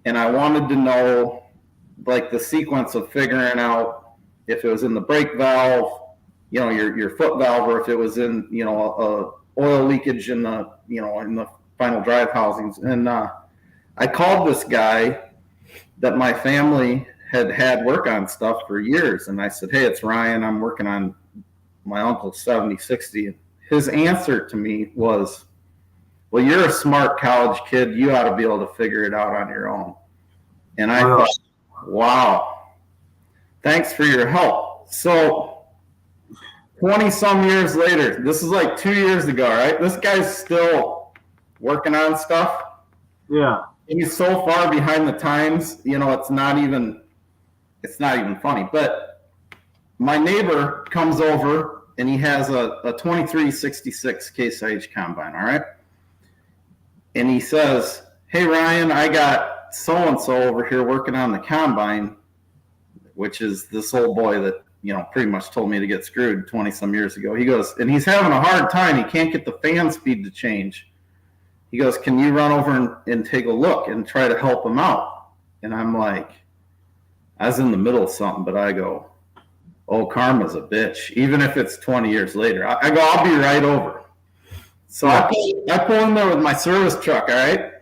And I wanted to know, like, the sequence of figuring out if it was in the brake valve, your foot valve, or if it was in, oil leakage in the, in the final drive housings. And I called this guy that my family had work on stuff for years. And I said, hey, it's Ryan. I'm working on my uncle's 7060. His answer to me was, well, you're a smart college kid. You ought to be able to figure it out on your own. And I thought, wow, Thanks for your help. So 20 some years later, this is like 2 years ago, right? This guy's still working on stuff. Yeah. And he's so far behind the times, it's not even funny. But my neighbor comes over and he has a 2366 Case IH combine, all right? And he says, "Hey Ryan, I got so-and-so over here working on the combine," which is this old boy that, pretty much told me to get screwed 20 some years ago. He goes, and he's having a hard time. He can't get the fan speed to change. He goes, "Can you run over and take a look and try to help him out?" And I'm like, I was in the middle of something, but I go, "Oh, karma's a bitch." Even if it's 20 years later, I go, "I'll be right over." So I pull in there with my service truck, all right?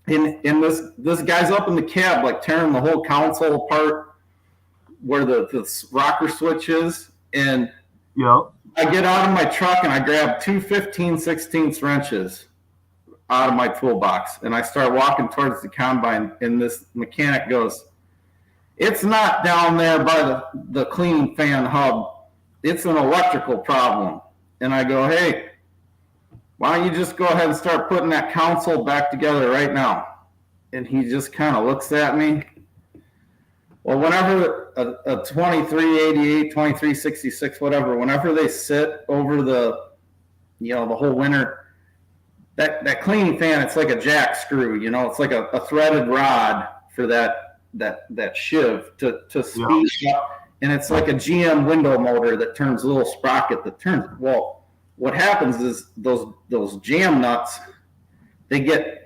And this guy's up in the cab, like tearing the whole console apart where the rocker switch is. And I get out of my truck and I grab two 15/16 wrenches out of my toolbox. And I start walking towards the combine. And this mechanic goes, "It's not down there by the cleaning fan hub. It's an electrical problem." And I go, "Hey, why don't you just go ahead and start putting that console back together right now?" And he just kind of looks at me. Well, whenever a 2388, 2366, whatever, whenever they sit over the whole winter, that cleaning fan, it's like a jack screw, it's like a threaded rod for that shiv to speed up. And it's like a GM window motor that turns a little sprocket that turns. Well, what happens is those jam nuts, they get,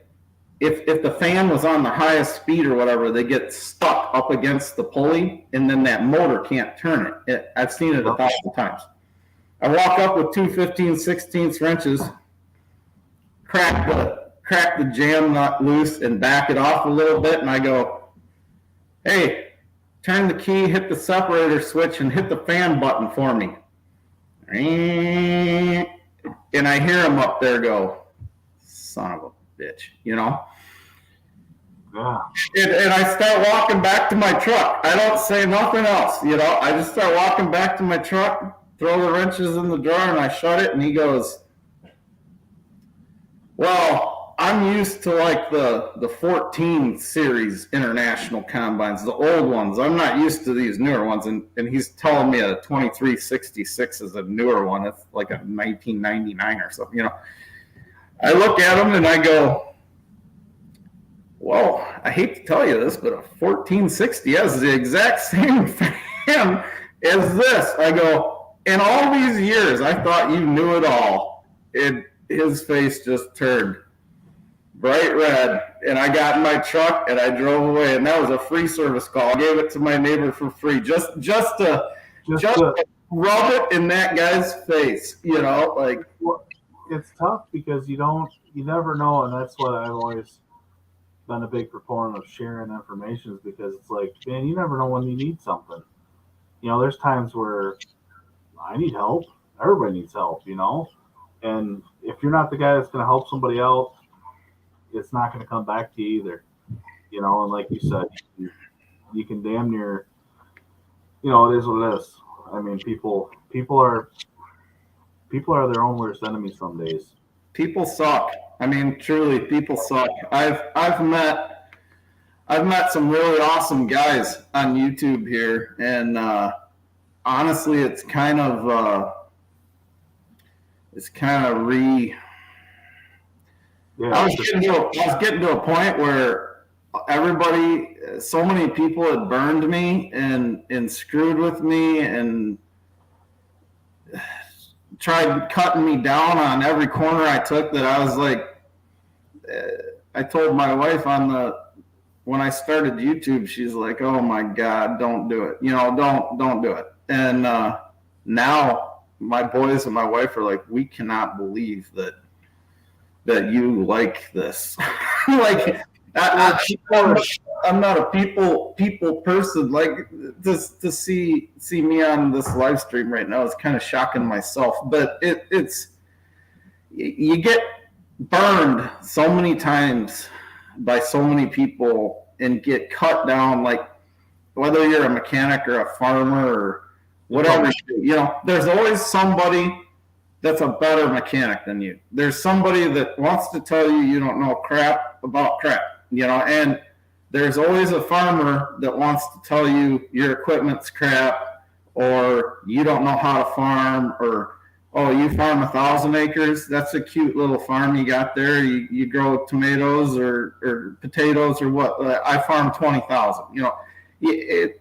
if the fan was on the highest speed or whatever, they get stuck up against the pulley, and then that motor can't turn it. I've seen it 1,000 times. I walk up with two 15/16 wrenches, crack the jam nut loose and back it off a little bit, and I go, "Hey, turn the key, hit the separator switch, and hit the fan button for me." And I hear him up there go, "Son of a bitch," Yeah. And I start walking back to my truck. I don't say nothing else, I just start walking back to my truck, throw the wrenches in the drawer, and I shut it. And he goes, "Well, I'm used to like the 14 series international combines, the old ones. I'm not used to these newer ones." And he's telling me a 2366 is a newer one. It's like a 1999 or something, I look at him and I go, "Well, I hate to tell you this, but a 1460 has the exact same fan as this." I go, "In all these years, I thought you knew it all." And his face just turned bright red. And I got in my truck and I drove away. And that was a free service call. I gave it to my neighbor for free, just to rub it in that guy's face, like. It's tough because you never know, and that's what I've always been a big proponent of sharing information, is because it's like, man, you never know when you need something. There's times where I need help. Everybody needs help, and if you're not the guy that's going to help somebody else, it's not going to come back to you either, and like you said, you can damn near, it is what it is. I mean, people are their own worst enemies some days. People suck. I mean, truly, people suck. I've met some really awesome guys on YouTube here, and honestly, it's kind of Yeah, I was getting to a point where everybody, so many people had burned me and screwed with me and tried cutting me down on every corner I took, that I was like, I told my wife when I started YouTube, she's like, "Oh my God, don't do it. Don't do it." And now my boys and my wife are like, "We cannot believe that you like this." Like, I'm not a people person. Like, just to see me on this live stream right now is kind of shocking myself. But it's you get burned so many times by so many people and get cut down. Like, whether you're a mechanic or a farmer or whatever, there's always somebody that's a better mechanic than you. There's somebody that wants to tell you you don't know crap about crap, and there's always a farmer that wants to tell you your equipment's crap or you don't know how to farm or, oh, you farm 1,000 acres. That's a cute little farm you got there. You grow tomatoes or potatoes or what? I farm 20,000. It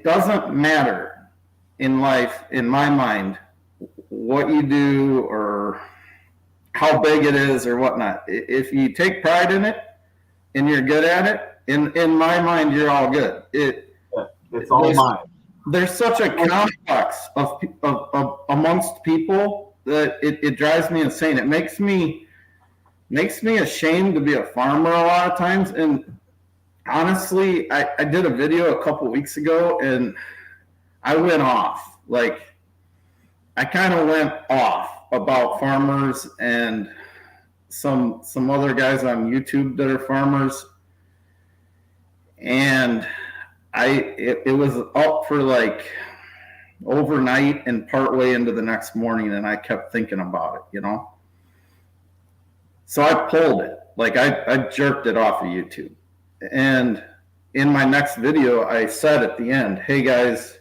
doesn't matter in life, in my mind, what you do or how big it is or whatnot. If you take pride in it and you're good at it, in my mind, you're all good. It's all mine. There's such a complex of amongst people that it drives me insane. It makes me ashamed to be a farmer a lot of times. And honestly, I did a video a couple weeks ago and I went off. Like, I kind of went off about farmers and some other guys on YouTube that are farmers. And it was up for like overnight and partway into the next morning, and I kept thinking about it, So I pulled it. Like I jerked it off of YouTube. And in my next video, I said at the end, hey guys,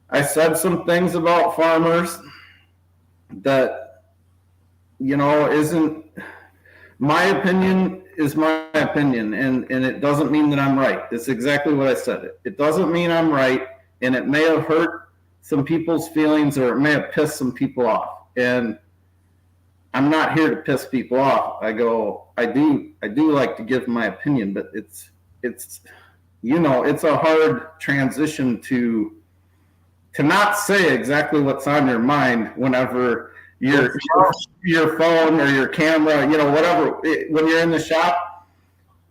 I said some things about farmers that, isn't my opinion is my opinion, and it doesn't mean that I'm right. It's exactly what I said. It doesn't mean I'm right, and it may have hurt some people's feelings or it may have pissed some people off. And I'm not here to piss people off. I do like to give my opinion, but it's it's a hard transition to not say exactly what's on your mind whenever your phone or your camera, whatever, when you're in the shop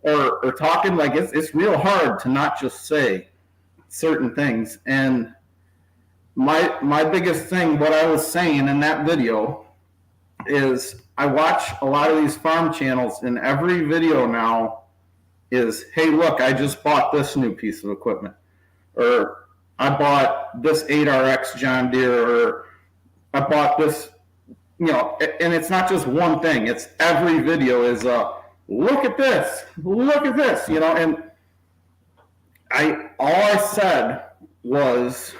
or talking, like it's real hard to not just say certain things. And my biggest thing, what I was saying in that video is I watch a lot of these farm channels and every video now is, hey, look, I just bought this new piece of equipment, or I bought this 8RX John Deere, or I bought this, and it's not just one thing. It's every video is look at this, and all I said was,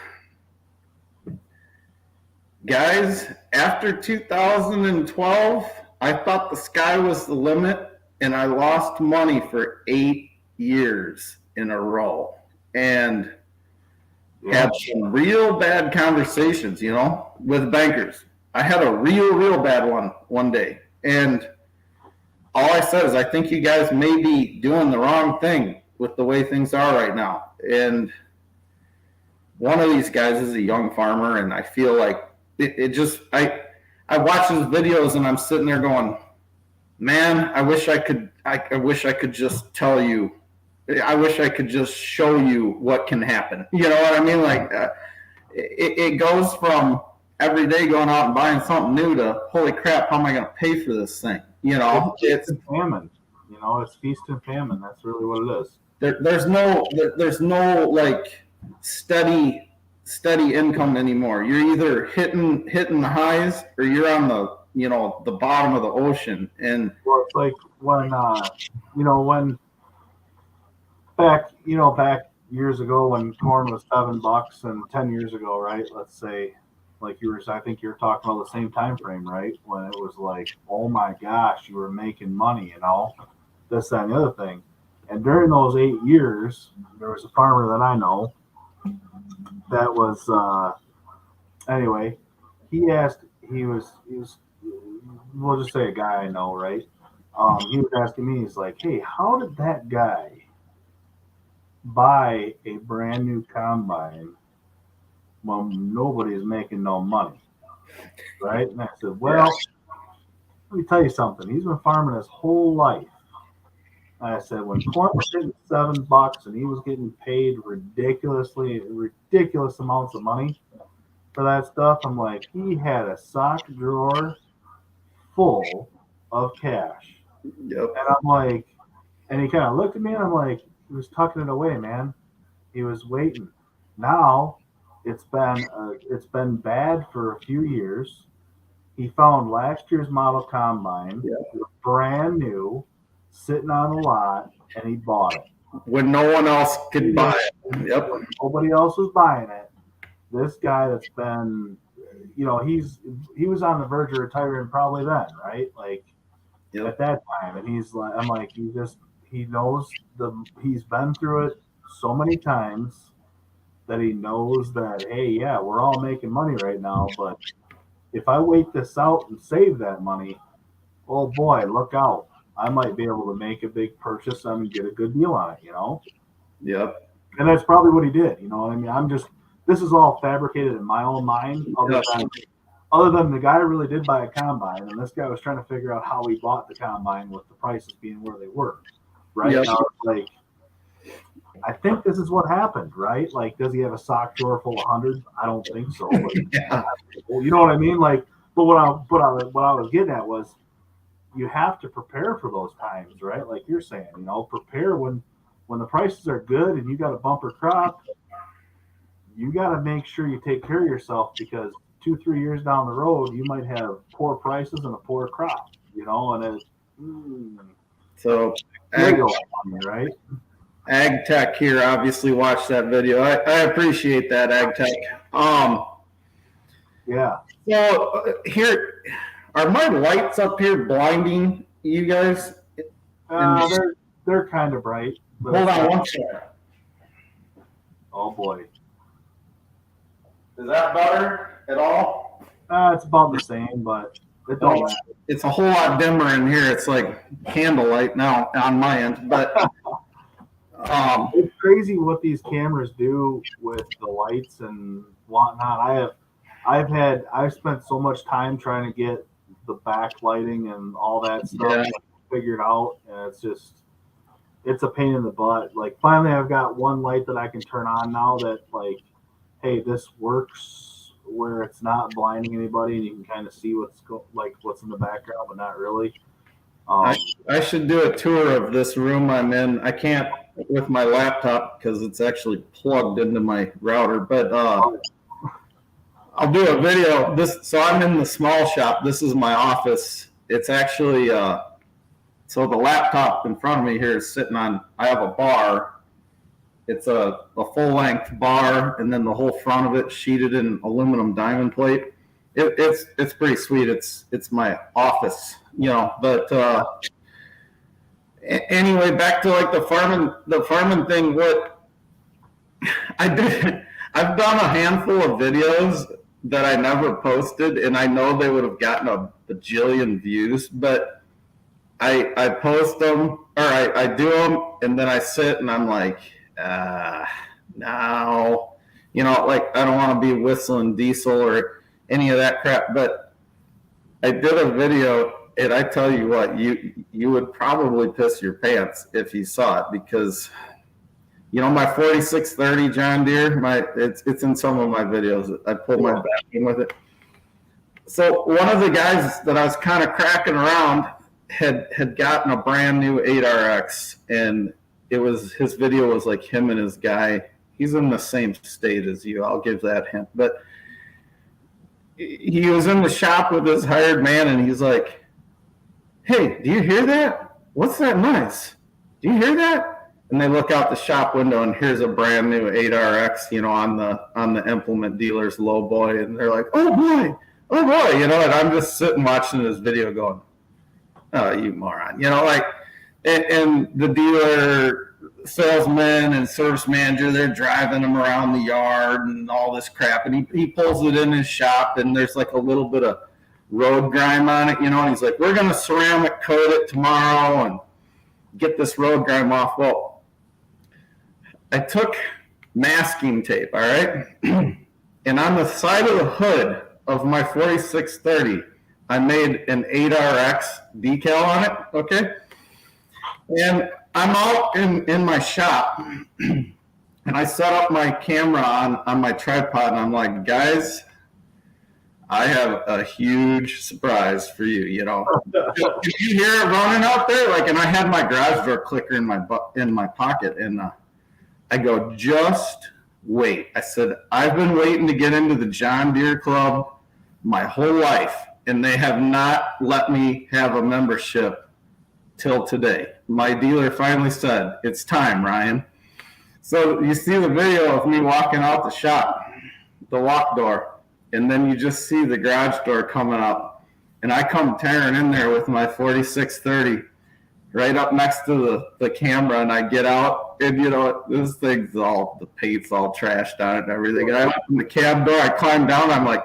guys, after 2012, I thought the sky was the limit, and I lost money for 8 years in a row, and had some real bad conversations, with bankers. I had a real bad one day. And all I said is, I think you guys may be doing the wrong thing with the way things are right now. And one of these guys is a young farmer, and I feel like I watch his videos and I'm sitting there going, man, I wish I could just tell you. I wish I could just show you what can happen. You know what I mean? Like it goes from every day going out and buying something new to, holy crap, how am I going to pay for this thing? It's feast and famine. It's feast and famine. That's really what it is. There's no like steady income anymore. You're either hitting the highs or you're on the bottom of the ocean. And well, it's like when back years ago when corn was $7 and 10 years ago, right? Let's say, I think you were talking about the same time frame, right? When it was like, oh my gosh, you were making money, this, that, and the other thing. And during those 8 years, there was a farmer that I know that was, anyway, we'll just say a guy I know, right? He was asking me, he's like, hey, how did that guy buy a brand new combine when nobody's making no money, right? And I said, well, let me tell you something. He's been farming his whole life. And I said, when corn was hitting $7 and he was getting paid ridiculous amounts of money for that stuff, I'm like, he had a sock drawer full of cash. Yep. And I'm like, and he kind of looked at me and I'm like, tucking it away, man. He was waiting. Now it's been bad for a few years. He found last year's model combine, Yeah. brand new, sitting on the lot, and he bought it. When no one else could buy it. Yep. When nobody else was buying it. This guy that's been, he was on the verge of retiring probably then, right? Like Yep. at that time, and he's like, I'm like, he knows he's been through it so many times that he knows that, hey, yeah, we're all making money right now, but if I wait this out and save that money, oh boy, look out. I might be able to make a big purchase and get a good deal on it, Yep. And that's probably what he did, you know what I mean? This is all fabricated in my own mind, other than the guy really did buy a combine, and this guy was trying to figure out how he bought the combine with the prices being where they were, right? Yep. Now, like, I think this is what happened, right? Like, does he have a sock drawer full of hundreds? I don't think so. But, Yeah. you know what I mean? Like, but what I was getting at was, you have to prepare for those times, right? Like you're saying, prepare when the prices are good and you got a bumper crop. You got to make sure you take care of yourself, because 2-3 years down the road, you might have poor prices and a poor crop, and So, right? Ag Tech here obviously watched that video. I appreciate that, Ag Tech. Yeah. So here, are my lights up here blinding you guys? They're kind of bright. Hold on one second. Oh boy. Is that better at all? It's about the same, but it don't matter. It's a whole lot dimmer in here. It's like candlelight now on my end, but it's crazy what these cameras do with the lights and whatnot. I've spent so much time trying to get the backlighting and all that stuff figured out, and it's a pain in the butt. Like, finally I've got one light that I can turn on now that, like, hey, this works where it's not blinding anybody and you can kind of see what's in the background, but not really. I should do a tour of this room I'm in. I can't with my laptop because it's actually plugged into my router, but I'll do a video. So I'm in the small shop. This is my office. It's actually so the laptop in front of me here is sitting on. I have a bar. It's a full length bar, and then the whole front of it sheeted in aluminum diamond plate. It's pretty sweet. It's my office, But anyway, back to like the farming thing. What I did, I've done a handful of videos that I never posted, and I know they would have gotten a bajillion views, but I post them, or I do them, and then I sit and I'm like, no, like I don't want to be whistling diesel or any of that crap. But I did a video, and I tell you what, you would probably piss your pants if you saw it, because my 4630 John Deere, it's in some of my videos. I pulled my back in with it. So one of the guys that I was kind of cracking around had gotten a brand new 8RX, and his video was like him and his guy. He's in the same state as you. I'll give that hint. But he was in the shop with his hired man, and he's like, "Hey, do you hear that? What's that noise? Do you hear that?" And they look out the shop window, and here's a brand new 8RX, on the implement dealer's low boy, and they're like, "Oh boy, and I'm just sitting watching this video going, "Oh, you moron," and the dealer salesman and service manager, they're driving him around the yard and all this crap, and he pulls it in his shop, and there's like a little bit of road grime on it, and he's like, "We're gonna ceramic coat it tomorrow and get this road grime off." Well, I took masking tape, all right, and on the side of the hood of my 4630, I made an 8RX decal on it, okay? And I'm out in my shop, and I set up my camera on my tripod, and I'm like, "Guys, I have a huge surprise for you. You know, if you hear it running out there, like, and I had my garage door clicker in my pocket, and I go, just wait. I said, I've been waiting to get into the John Deere Club my whole life, and they have not let me have a membership till today. My dealer finally said, it's time, Ryan. So you see the video of me walking out the shop, the walk door, and then you just see the garage door coming up, and I come tearing in there with my 4630 right up next to the camera, and I get out, and you know, this thing's all, the paint's all trashed on it and everything. And I open the cab door, I climb down, I'm like,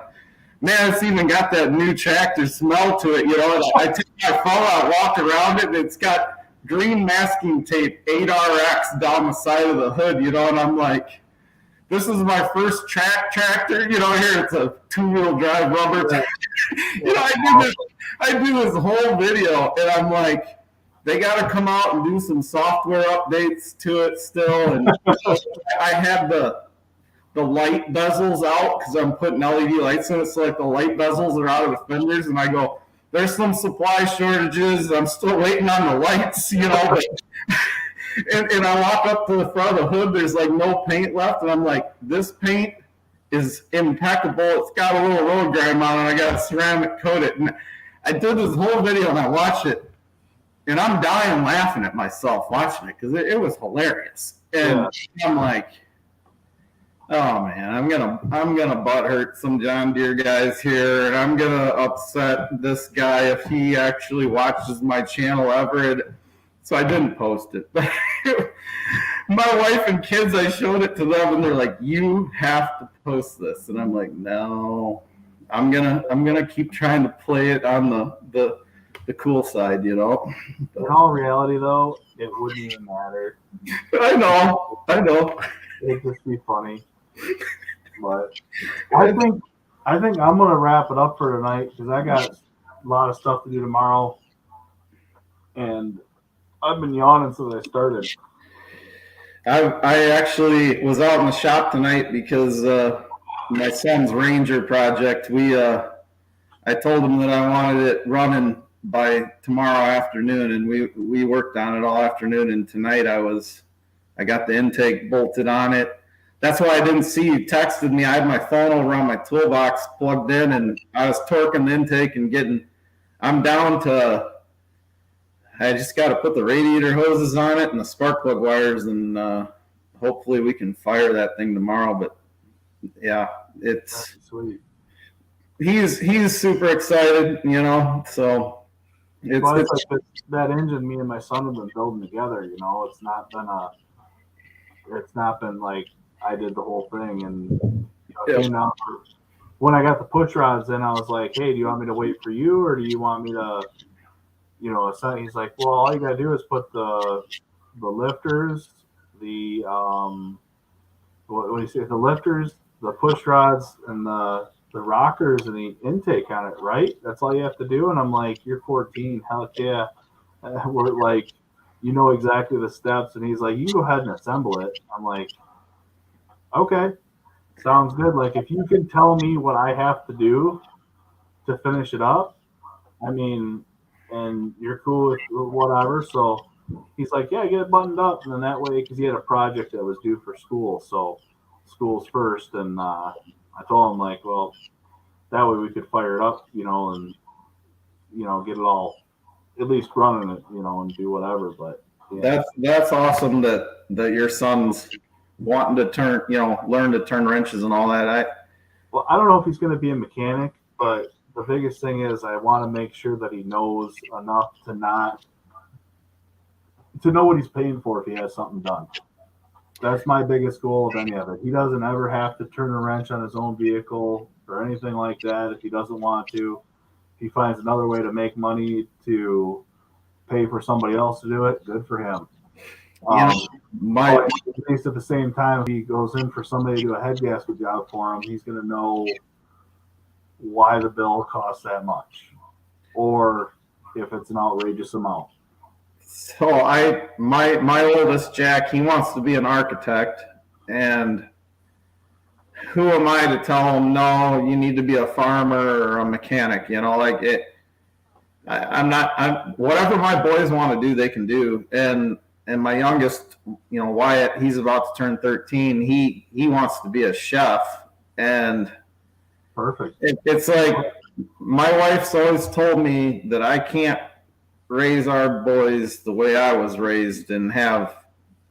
man, it's even got that new tractor smell to it, you know. And I take my phone out, walk around it, and it's got green masking tape 8RX down the side of the hood, you know, and I'm like, this is my first tractor, you know, here it's a 2-wheel drive rubber tractor. You know, I do this whole video, and I'm like, they got to come out and do some software updates to it still. And I had the light bezels out because I'm putting LED lights in it, so like the light bezels are out of the fenders, and I go, there's some supply shortages. I'm still waiting on the lights, you know. But, and I walk up to the front of the hood. There's like no paint left, and I'm like, this paint is impeccable. It's got a little road grime on it. I got ceramic coated. And I did this whole video, and I watched it. And I'm dying laughing at myself watching it because it was hilarious. And I'm like, oh man, I'm gonna butt hurt some John Deere guys here, and I'm gonna upset this guy if he actually watches my channel ever. So I didn't post it. My wife and kids, I showed it to them, and they're like, "You have to post this," and I'm like, "No, I'm gonna keep trying to play it on the cool side, you know." In all reality, though, it wouldn't even matter. I know. It'd just be funny. But I think I'm gonna wrap it up for tonight because I got a lot of stuff to do tomorrow, and I've been yawning since I started. I actually was out in the shop tonight because my son's Ranger project. I told him that I wanted it running by tomorrow afternoon, and we worked on it all afternoon. And tonight I got the intake bolted on it. That's why I didn't see you texted me. I had my phone over on my toolbox plugged in, and I was torquing the intake and I'm down to, I just got to put the radiator hoses on it and the spark plug wires, and hopefully we can fire that thing tomorrow. But yeah, it's sweet. He's super excited, you know. So it's like that engine me and my son have been building together. You know, it's not been like I did the whole thing, and you know, when I got the push rods in, I was like, hey, do you want me to wait for you, or do you want me to, you know, he's like, well, all you gotta do is put the lifters, the what do you say, the lifters, the push rods, and the rockers and the intake on it, right? That's all you have to do. And I'm like, you're 14, hell yeah. We're like, you know exactly the steps. And he's like, you go ahead and assemble it. I'm like, okay, sounds good. Like, if you can tell me what I have to do to finish it up, I mean, and you're cool with whatever. So he's like, yeah, get it buttoned up. And then that way, because he had a project that was due for school. So school's first. And I told him, like, well, that way we could fire it up, you know, and, you know, get it all at least running it, you know, and do whatever. But yeah. That's awesome that your son's wanting to learn to turn wrenches and all that. I don't know if he's going to be a mechanic, but the biggest thing is I want to make sure that he knows enough to know what he's paying for if he has something done. That's my biggest goal of any of it. He doesn't ever have to turn a wrench on his own vehicle or anything like that if he doesn't want to. If he finds another way to make money to pay for somebody else to do it, good for him. At least at the same time, if he goes in for somebody to do a head gasket job for him, he's going to know why the bill costs that much, or if it's an outrageous amount. So my oldest Jack, he wants to be an architect, and who am I to tell them, no, you need to be a farmer or a mechanic, like it. Whatever my boys want to do, they can do. And my youngest, Wyatt, he's about to turn 13. He wants to be a chef. And perfect. It's like my wife's always told me that I can't raise our boys the way I was raised and have,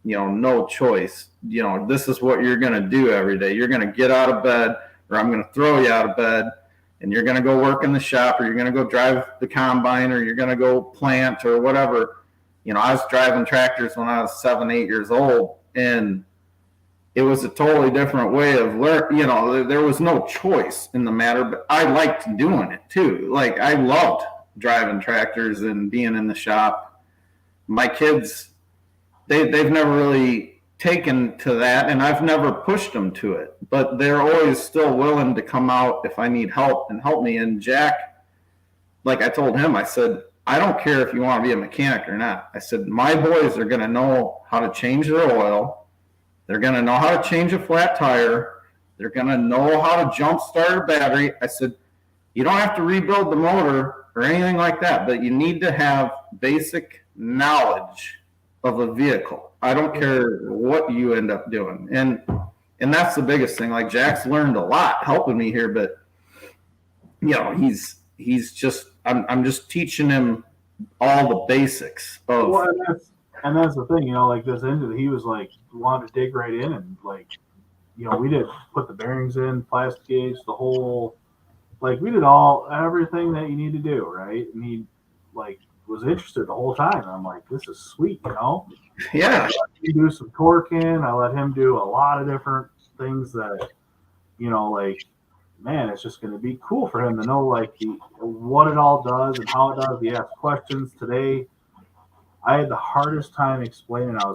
no choice. This is what you're going to do every day. You're going to get out of bed, or I'm going to throw you out of bed, and you're going to go work in the shop, or you're going to go drive the combine, or you're going to go plant or whatever. I was driving tractors when I was 7, 8 years old, and it was a totally different way of learning. There was no choice in the matter, but I liked doing it too. Like, I loved driving tractors and being in the shop. My kids, they've never really taken to that, and I've never pushed them to it, but they're always still willing to come out if I need help and help me. And Jack, like I told him, I said, I don't care if you want to be a mechanic or not. I said, my boys are going to know how to change their oil. They're going to know how to change a flat tire. They're going to know how to jump start a battery. I said, you don't have to rebuild the motor or anything like that, but you need to have basic knowledge of a vehicle. I don't care what you end up doing. And that's the biggest thing. Like, Jack's learned a lot helping me here, but he's just, I'm just teaching him all the basics of. Well, and that's the thing, like this engine, he was like, wanted to dig right in, and like, we did put the bearings in, plastic gauge, the whole, like, we did everything that you need to do, right? And he like was interested the whole time. And I'm like, this is sweet, Yeah. You do some torquing. I let him do a lot of different things that, like, man, it's just going to be cool for him to know, like, what it all does and how it does. He asked questions today. I had the hardest time explaining. I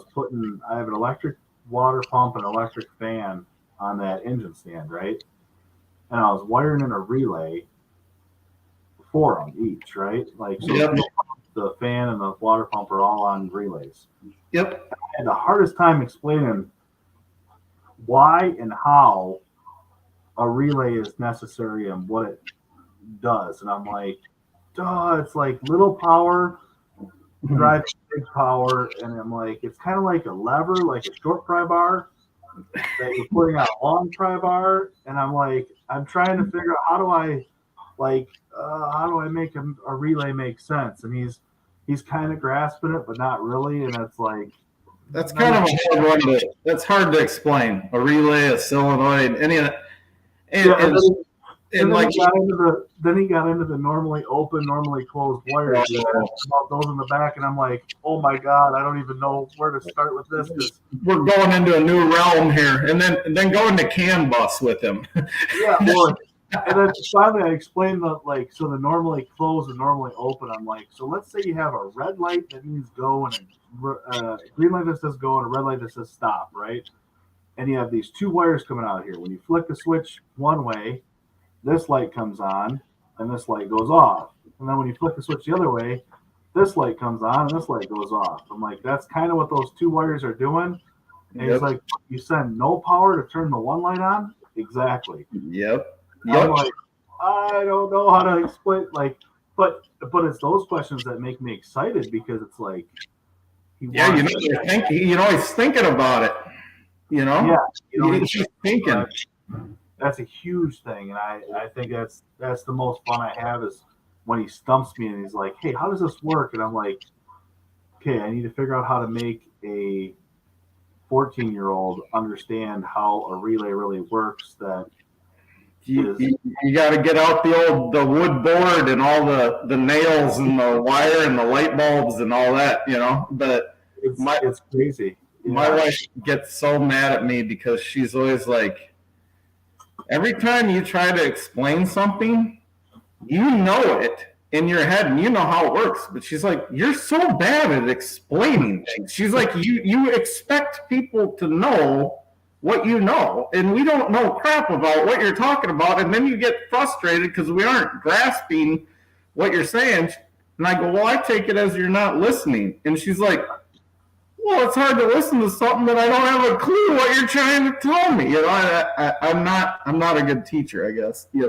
have an electric water pump and electric fan on that engine stand, right? And I was wiring in a relay, 4 of them each, right? Like, so yep. The fan and the water pump are all on relays. Yep. I had the hardest time explaining why and how a relay is necessary and what it does. And I'm like, duh, it's like little power drives big power. And I'm like, it's kind of like a lever, like a short pry bar that you're putting out a long pry bar. And I'm like, I'm trying to figure out how do I make a relay make sense? And he's kind of grasping it, but not really. And it's like, that's kind of a hard one that's hard to explain. A relay, a solenoid, any of that. And like, then he got into the normally open, normally closed wires. About those in the back, and I'm like, oh my god, I don't even know where to start with this. We're going into a new realm here, and then going to CAN bus with him. Yeah, well, and then finally I explained so the normally closed and normally open. I'm like, so let's say you have a red light that means go and a green light that says go and a red light that says stop, right? And you have these 2 wires coming out here. When you flick the switch one way, this light comes on and this light goes off. And then when you flick the switch the other way, this light comes on and this light goes off. I'm like, that's kind of what those 2 wires are doing. And He's like, you send no power to turn the one light on? Exactly. Yep. I'm like, I don't know how to explain, but it's those questions that make me excited, because it's like, he's thinking about it. Yeah, he's thinking. That's a huge thing, and I think that's the most fun I have, is when he stumps me and he's like, hey, how does this work? And I'm like, okay, I need to figure out how to make a 14-year-old understand how a relay really works. That you got to get out the wood board and all the nails and the wire and the light bulbs and all that, But it's crazy. Yeah. My wife gets so mad at me because she's always like, every time you try to explain something, you know it in your head and you know how it works. But she's like, you're so bad at explaining things. She's like, you expect people to know what you know, and we don't know crap about what you're talking about. And then you get frustrated because we aren't grasping what you're saying. And I go, well, I take it as you're not listening. And she's like, well, it's hard to listen to something that I don't have a clue what you're trying to tell me. I'm not a good teacher, I guess. Yeah,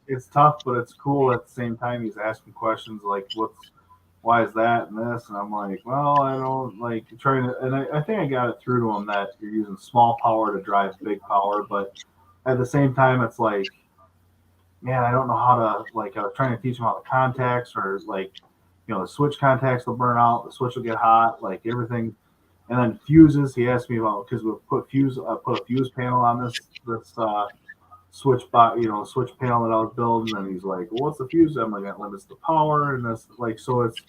it's tough, but it's cool at the same time. He's asking questions like, why is that and this? And I'm like, well, I don't like trying to, and I think I got it through to him that you're using small power to drive big power, but at the same time, it's like, man, I don't know how to, like, I was trying to teach him how the contacts or like, the switch contacts will burn out, the switch will get hot, like everything. And then fuses, he asked me about, because we put a fuse panel on this switch switch panel that I was building, and he's like, well, what's the fuse? I'm like, that limits the power, and this, like, so it's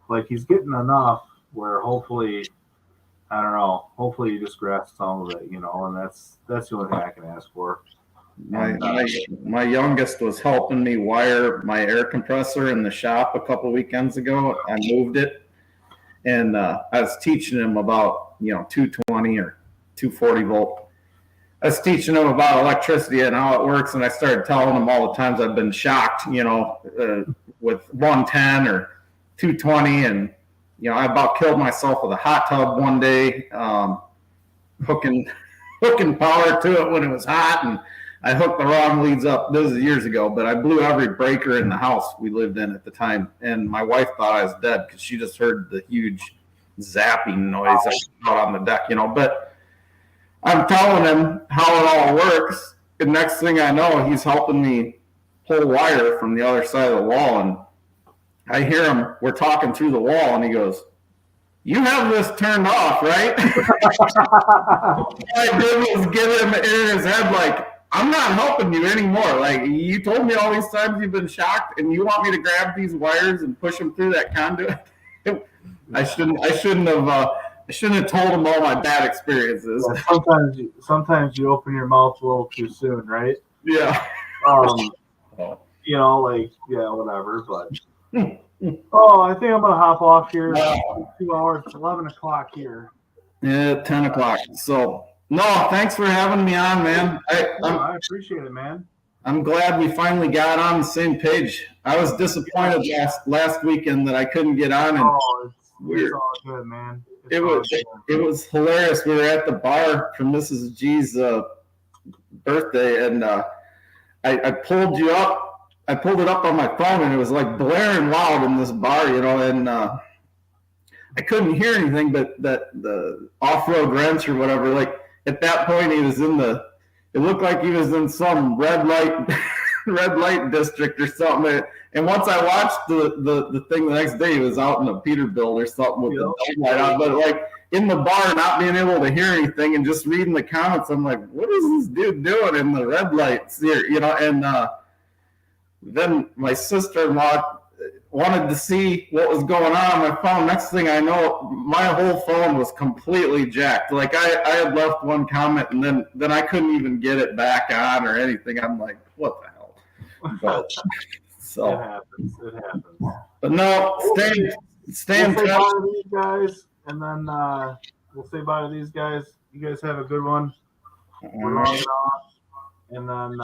like he's getting enough where hopefully, I don't know, hopefully he just grasps some of it, and that's the only thing I can ask for. My youngest was helping me wire my air compressor in the shop a couple weekends ago. I moved it, and I was teaching him about 220 or 240 volt. I was teaching him about electricity and how it works, and I started telling him all the times I've been shocked, with 110 or 220, and I about killed myself with a hot tub one day, hooking power to it when it was hot, and I hooked the wrong leads up. This is years ago, but I blew every breaker in the house we lived in at the time, and my wife thought I was dead because she just heard the huge zapping noise out on the deck, But I'm telling him how it all works, and next thing I know, he's helping me pull wire from the other side of the wall, and I hear him. We're talking through the wall, and he goes, "You have this turned off, right?" I did was give him in his head like, I'm not helping you anymore. Like, you told me all these times you've been shocked, and you want me to grab these wires and push them through that conduit. I shouldn't have told him all my bad experiences. Well, sometimes you open your mouth a little too soon, right? Yeah. Whatever. But I think I'm gonna hop off here. 2 hours. It's 11 o'clock here. Yeah, 10 o'clock. So. No, thanks for having me on, man. I appreciate it, man. I'm glad we finally got on the same page. I was disappointed last weekend that I couldn't get on. And it's all good, man. It was hilarious. We were at the bar for Mrs. G's birthday, and I pulled you up. I pulled it up on my phone, and it was like blaring loud in this bar, and I couldn't hear anything but the off-road wrench or whatever, like. At that point, he was it looked like he was in some red light district or something. And once I watched the thing the next day, he was out in a Peterbilt or something with the light on. But like in the bar, not being able to hear anything and just reading the comments, I'm like, what is this dude doing in the red lights here? And then my sister-in-law wanted to see what was going on my phone. Next thing I know, my whole phone was completely jacked. Like I had left one comment, and then I couldn't even get it back on or anything. I'm like, what the hell? But, so it happens. But no, stay in touch. We'll say bye to these guys, and then we'll say bye to these guys. You guys have a good one. We're logging off, and then